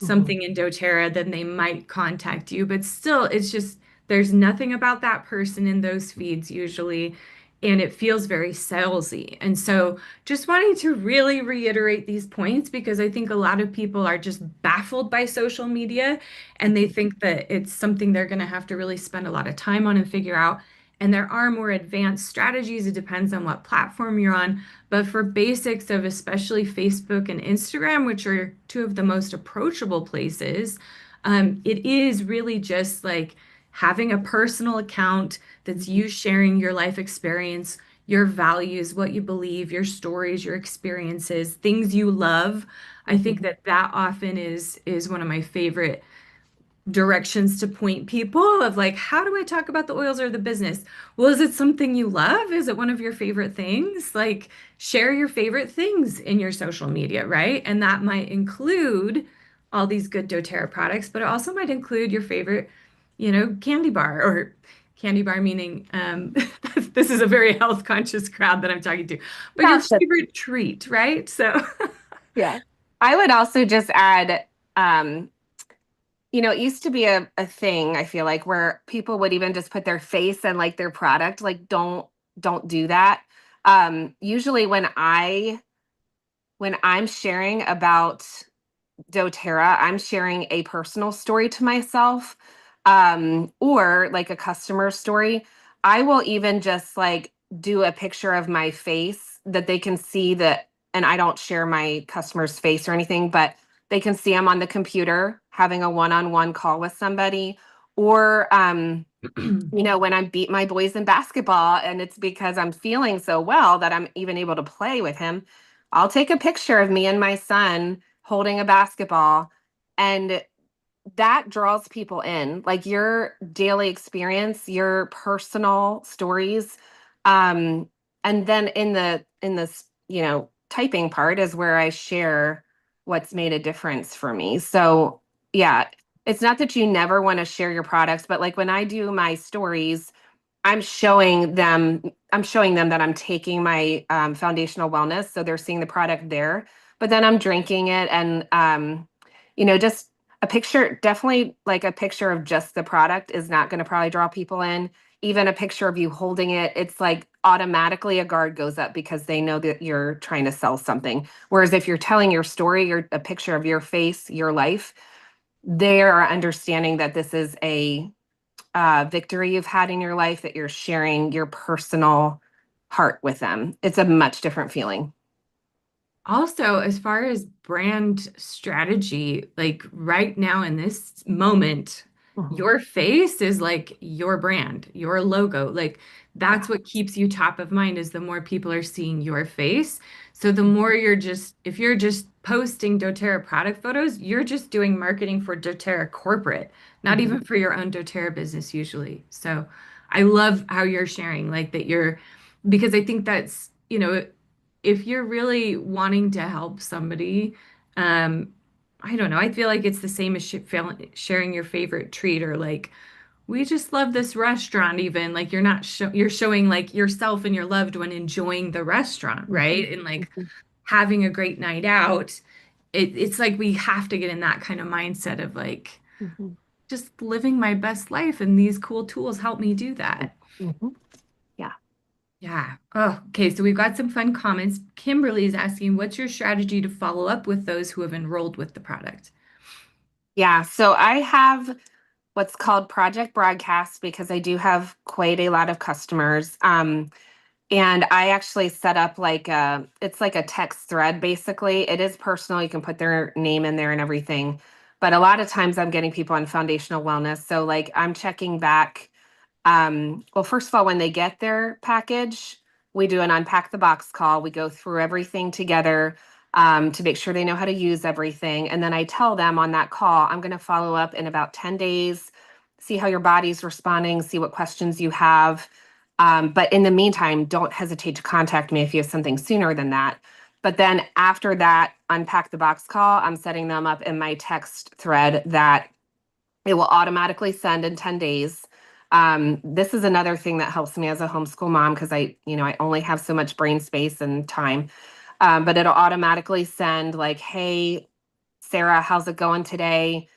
mhm, something in doTERRA, then they might contact you. But still, it's just there's nothing about that person in those feeds usually, and it feels very salesy. And so, just wanting to really reiterate these points because I think a lot of people are just baffled by social media and they think that it's something they're going to have to really spend a lot of time on and figure out. And there are more advanced strategies. It depends on what platform you're on. But for basics of especially Facebook and Instagram, which are two of the most approachable places, it is really just like having a personal account that's you sharing your life experience, your values, what you believe, your stories, your experiences, things you love. I think mhm, that that often is one of my favorite directions to point people of like, how do I talk about the oils or the business? Well, is it something you love? Is it one of your favorite things? Like, share your favorite things in your social media, right? And that might include all these good doTERRA products, but it also might include your favorite, candy bar or Candy bar meaning this is a very health conscious crowd that I'm talking to, but your That's it. favorite treat, right? So Yeah. I would also just add, it used to be a thing, I feel like, where people would even just put their face and like their product. Like, don't do that. Usually when I'm sharing about doTERRA, I'm sharing a personal story to myself, or like a customer story. I will even just like do a picture of my face that they can see that, and I don't share my customer's face or anything, but they can see I'm on the computer having a one-on-one call with somebody, or when I beat my boys in basketball and it's because I'm feeling so well that I'm even able to play with him, I'll take a picture of me and my son holding a basketball. And that draws people in, like your daily experience, your personal stories. Um, and then in this, typing part is where I share what's made a difference for me. So yeah, it's not that you never want to share your products, but like when I do my stories, I'm showing them that I'm taking my foundational wellness. So they're seeing the product there, but then I'm drinking it and just a picture, definitely like a picture of just the product is not going to probably draw people in. Even a picture of you holding it, it's like automatically a guard goes up because they know that you're trying to sell something. Whereas if you're telling your story or a picture of your face, your life, they are understanding that this is a victory you've had in your life, that you're sharing your personal heart with them. It's a much different feeling. also, as far as brand strategy, like right now in this moment, Mhm. your face is like your brand, your logo. Like Yeah. that's what keeps you top of mind is the more people are seeing your face. So the more if you're just posting doTERRA product photos, you're just doing marketing for doTERRA corporate, not Mhm. even for your own doTERRA business usually. So I love how you're sharing like that because I think that's, if you're really wanting to help somebody, um, I don't know. I feel like it's the same as sharing your favorite treat or like, we just love this restaurant, even like you're showing like yourself and your loved one enjoying the restaurant, Mhm. right? And like Mhm. having a great night out. It's like we have to get in that kind of mindset of like Mhm. just living my best life, and these cool tools help me do that. Mhm. Yeah. Yeah. Oh, okay. So we've got some fun comments. Kimberly is asking, what's your strategy to follow up with those who have enrolled with the product? Yeah. So I have what's called Project Broadcast because I do have quite a lot of customers. And I actually set up it's like a text thread basically. It is personal. You can put their name in there and everything. But a lot of times I'm getting people on foundational wellness. So like I'm checking back. Well, first of all, when they get their package, we do an unpack the box call. We go through everything together to make sure they know how to use everything. And then I tell them on that call, I'm going to follow up in about 10 days, see how your body's responding, see what questions you have. But in the meantime, don't hesitate to contact me if you have something sooner than that. But then after that unpack the box call, I'm setting them up in my text thread that it will automatically send in 10 days. This is another thing that helps me as a homeschool mom because I only have so much brain space and time. But it'll automatically send like, hey, Sarah, how's it going today?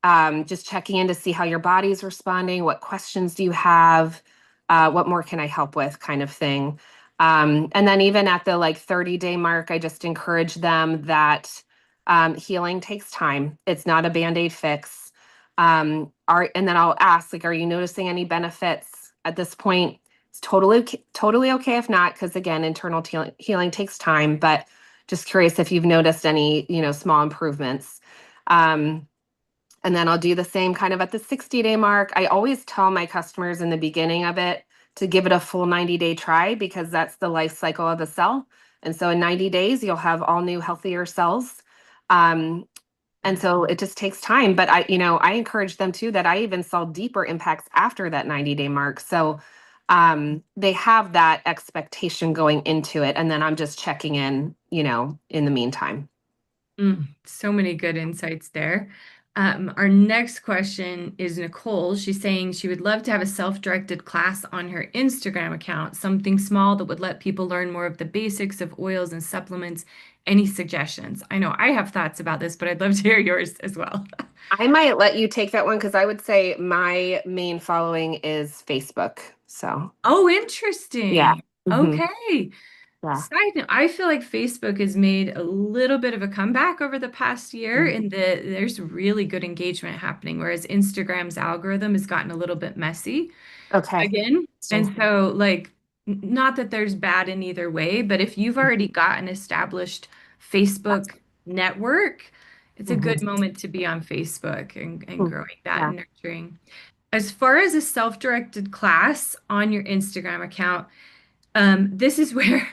Just checking in to see how your body's responding. What questions do you have? What more can I help with, kind of thing. And then even at the like 30-day mark, I just encourage them that healing takes time. It's not a band-aid fix. And then I'll ask, like, are you noticing any benefits at this point? It's totally okay if not, because again, internal healing takes time. But just curious if you've noticed any, small improvements. Um, and then I'll do the same kind of at the 60-day mark. I always tell my customers in the beginning of it to give it a full 90-day try because that's the life cycle of a cell. And so in 90 days, you'll have all new, healthier cells. Um, and so it just takes time. But I encourage them too that I even saw deeper impacts after that 90-day mark. So they have that expectation going into it. And then I'm just checking in, in the meantime. So many good insights there. Our next question is Nicole. She's saying she would love to have a self-directed class on her Instagram account, something small that would let people learn more of the basics of oils and supplements. Any suggestions? I know I have thoughts about this, but I'd love to hear yours as well. I might let you take that one because I would say my main following is Facebook. So, Oh, yeah. interesting. Hmm. Okay. Yeah. Side note, I feel like Facebook has made a little bit of a comeback over the past year Mm. and there's really good engagement happening, whereas Instagram's algorithm has gotten a little bit messy Okay. again. Interesting. And so, like, not that there's bad in either way, but if you've already got an established Facebook network, it's a good Hmm. moment to be on Facebook and growing that Yeah. and nurturing. As far as a self-directed class on your Instagram account, this is where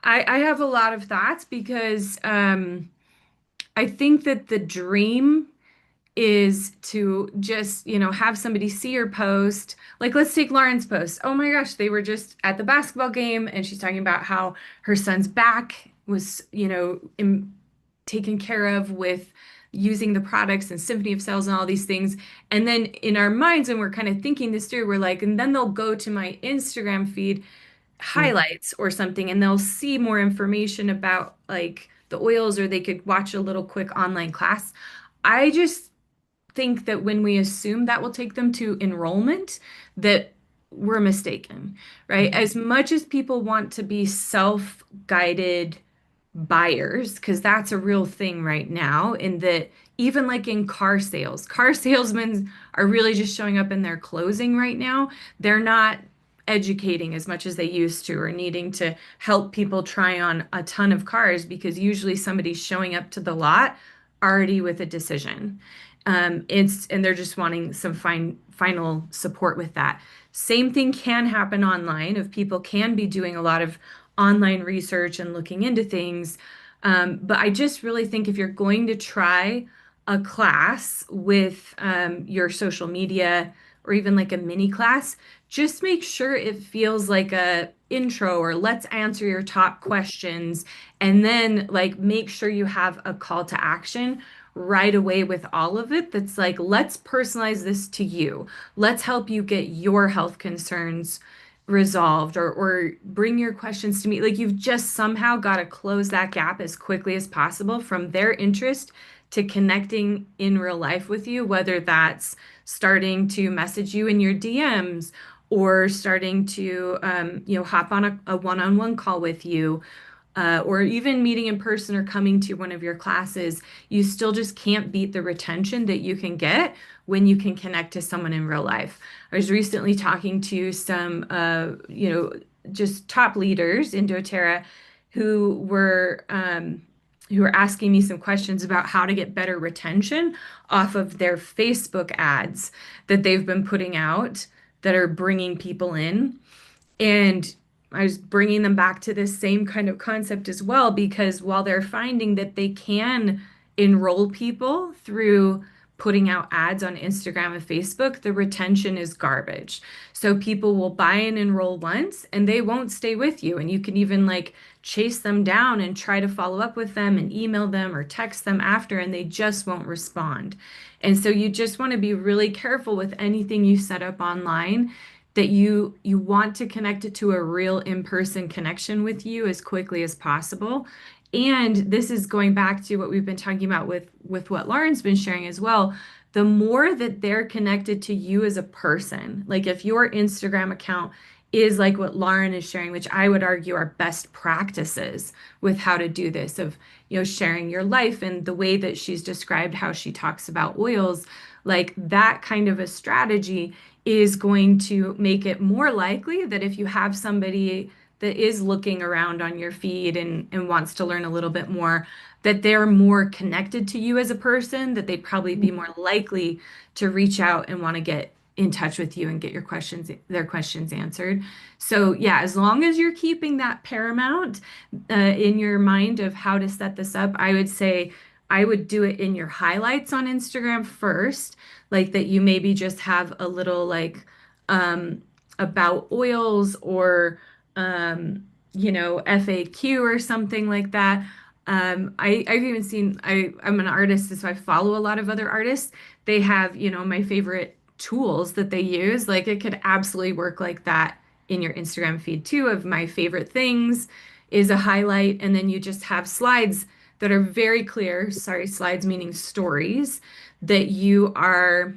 I have a lot of thoughts because I think that the dream is to just, have somebody see your post. Like, let's take Lauren's post. Oh my gosh, they were just at the basketball game and she's talking about how her son's back was, taken care of with using the products and Symphony of Cells and all these things. And then in our minds, when we're kind of thinking this through, we're like, and then they'll go to my Instagram feed Mm. highlights or something and they'll see more information about like the oils or they could watch a little quick online class. I just think that when we assume that will take them to enrollment, that we're mistaken, right? As much as people want to be self-guided buyers, because that's a real thing right now, in that even like in car salesmen are really just showing up in their closing right now. They're not educating as much as they used to or needing to help people try on a ton of cars because usually somebody's showing up to the lot already with a decision. And they're just wanting some final support with that. Same thing can happen online if people can be doing a lot of online research and looking into things. But I just really think if you're going to try a class with your social media or even like a mini class, just make sure it feels like a intro or let's answer your top questions and then like make sure you have a call to action right away with all of it that's like let's personalize this to you. Let's help you get your health concerns resolved or bring your questions to me. Like you've just somehow got to close that gap as quickly as possible from their interest to connecting in real life with you, whether that's starting to message you in your DMs or starting to hop on a one-on-one call with you or even meeting in person or coming to one of your classes, you still just can't beat the retention that you can get when you can connect to someone in real life. I was recently talking to some, just top leaders in doTERRA who were who were asking me some questions about how to get better retention off of their Facebook ads that they've been putting out that are bringing people in. And I was bringing them back to this same kind of concept as well, because while they're finding that they can enroll people through putting out ads on Instagram and Facebook, the retention is garbage. So people will buy and enroll once and they won't stay with you. And you can even like chase them down and try to follow up with them and email them or text them after, and they just won't respond. And so you just want to be really careful with anything you set up online that you want to connect it to a real in-person connection with you as quickly as possible. And this is going back to what we've been talking about with what Lauren's been sharing as well. The more that they're connected to you as a person, like if your Instagram account is like what Lauren is sharing, which I would argue are best practices with how to do this, of sharing your life and the way that she's described how she talks about oils, like that kind of a strategy is going to make it more likely that if you have somebody that is looking around on your feed and wants to learn a little bit more, that they're more connected to you as a person, that they'd probably be more likely to reach out and want to get in touch with you and get their questions answered. So yeah, as long as you're keeping that paramount in your mind of how to set this up, I would say I would do it in your highlights on Instagram first, like that you maybe just have a little like um, about oils or FAQ or something like that. I've even seen I'm an artist, so I follow a lot of other artists. They have, my favorite tools that they use. Like it could absolutely work like that in your Instagram feed too, of my favorite things is a highlight, and then you just have slides that are very clear. Sorry, slides meaning stories that you are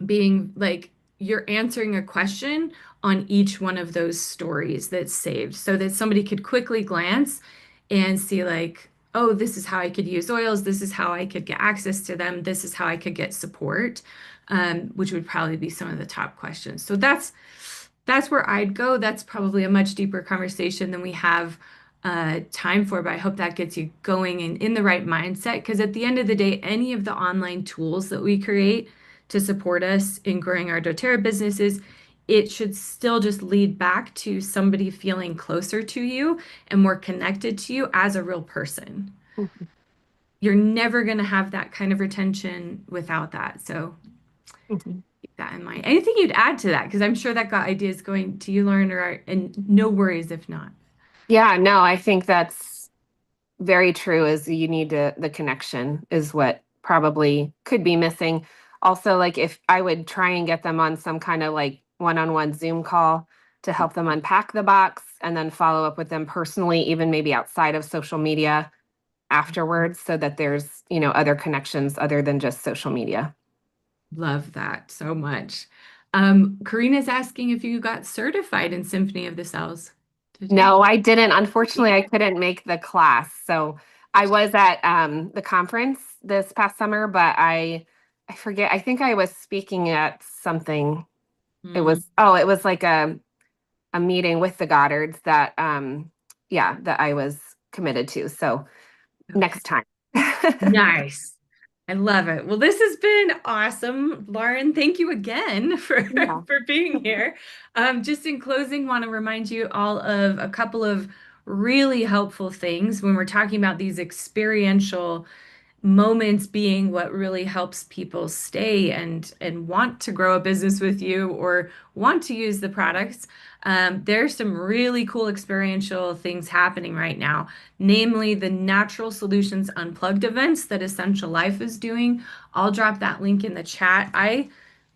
being like you're answering a question on each one of those stories that's saved so that somebody could quickly glance and see like, oh, this is how I could use oils, this is how I could get access to them, this is how I could get support, which would probably be some of the top questions. So that's where I'd go. That's probably a much deeper conversation than we have time for, but I hope that gets you going and in the right mindset. Because at the end of the day, any of the online tools that we create to support us in growing our doTERRA businesses, it should still just lead back to somebody feeling closer to you and more connected to you as a real person. Mhm. You're never going to have that kind of retention without that. So Mhm. keep that in mind. Anything you'd add to that? Because I'm sure that got ideas going to you, Lauren, and no worries if not. Yeah, no, I think that's very true is you need to the connection is what probably could be missing. Also, like if I would try and get them on some kind of like one-on-one Zoom call to help them unpack the box and then follow up with them personally, even maybe outside of social media afterwards, so that there's, other connections other than just social media. Love that so much. Karina's asking if you got certified in Symphony of the Cells. Did you? No, I didn't. Unfortunately, I couldn't make the class. So I was at the conference this past summer, but I forget. I think I was speaking at something. Hmm. It was like a meeting with the Goddards that yeah, that I was committed to. So Okay. next time. Nice. I love it. Well, this has been awesome. Lauren, thank you again for Yeah. for being here. Just in closing, want to remind you all of a couple of really helpful things when we're talking about these experiential moments being what really helps people stay and want to grow a business with you or want to use the products. There's some really cool experiential things happening right now, namely the Natural Solutions Unplugged events that Essential Life is doing. I'll drop that link in the chat.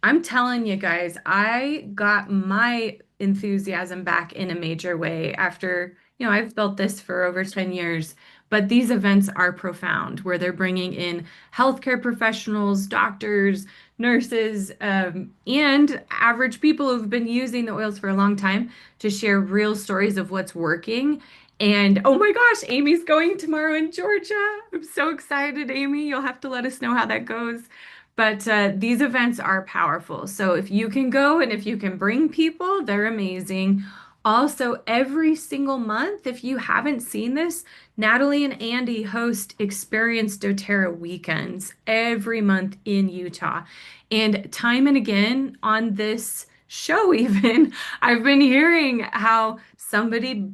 I'm telling you guys, I got my enthusiasm back in a major way after, I've built this for over 10 years. But these events are profound, where they're bringing in healthcare professionals, doctors, nurses, and average people who've been using the oils for a long time to share real stories of what's working. And oh my gosh, Amy's going tomorrow in Georgia. I'm so excited, Amy. You'll have to let us know how that goes. But these events are powerful. So if you can go and if you can bring people, they're amazing. Also, every single month, if you haven't seen this, Natalie and Andy host Experience doTERRA weekends every month in Utah. And time and again on this show, even, I've been hearing how somebody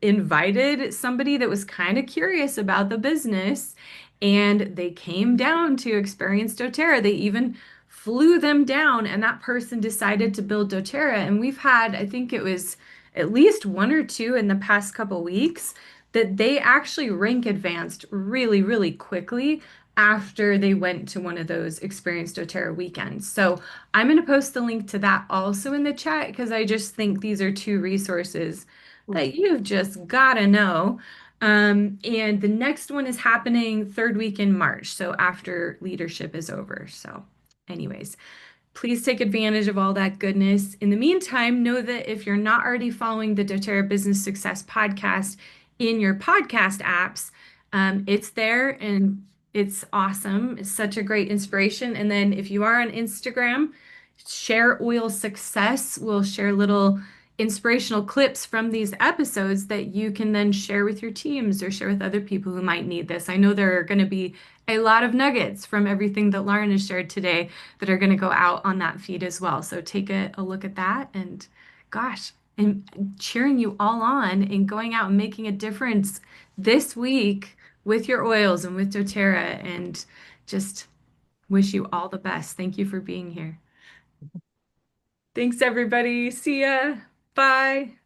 invited somebody that was kind of curious about the business and they came down to experience doTERRA. They even flew them down and that person decided to build doTERRA. And we've had, I think it was at least one or two in the past couple weeks that they actually rank advanced really, really quickly after they went to one of those Experience doTERRA weekends. So I'm going to post the link to that also in the chat because I just think these are two resources that you've just got to know. And the next one is happening third week in March, so after leadership is over. So, anyways, please take advantage of all that goodness. In the meantime, know that if you're not already following the doTERRA Business Success podcast in your podcast apps, it's there and it's awesome. It's such a great inspiration. And then if you are on Instagram, share oil success. We'll share little inspirational clips from these episodes that you can then share with your teams or share with other people who might need this. I know there are going to be a lot of nuggets from everything that Lauren has shared today that are going to go out on that feed as well. So take a look at that and gosh, and cheering you all on and going out and making a difference this week with your oils and with doTERRA and just wish you all the best. Thank you for being here. Thanks, everybody. See ya. Bye.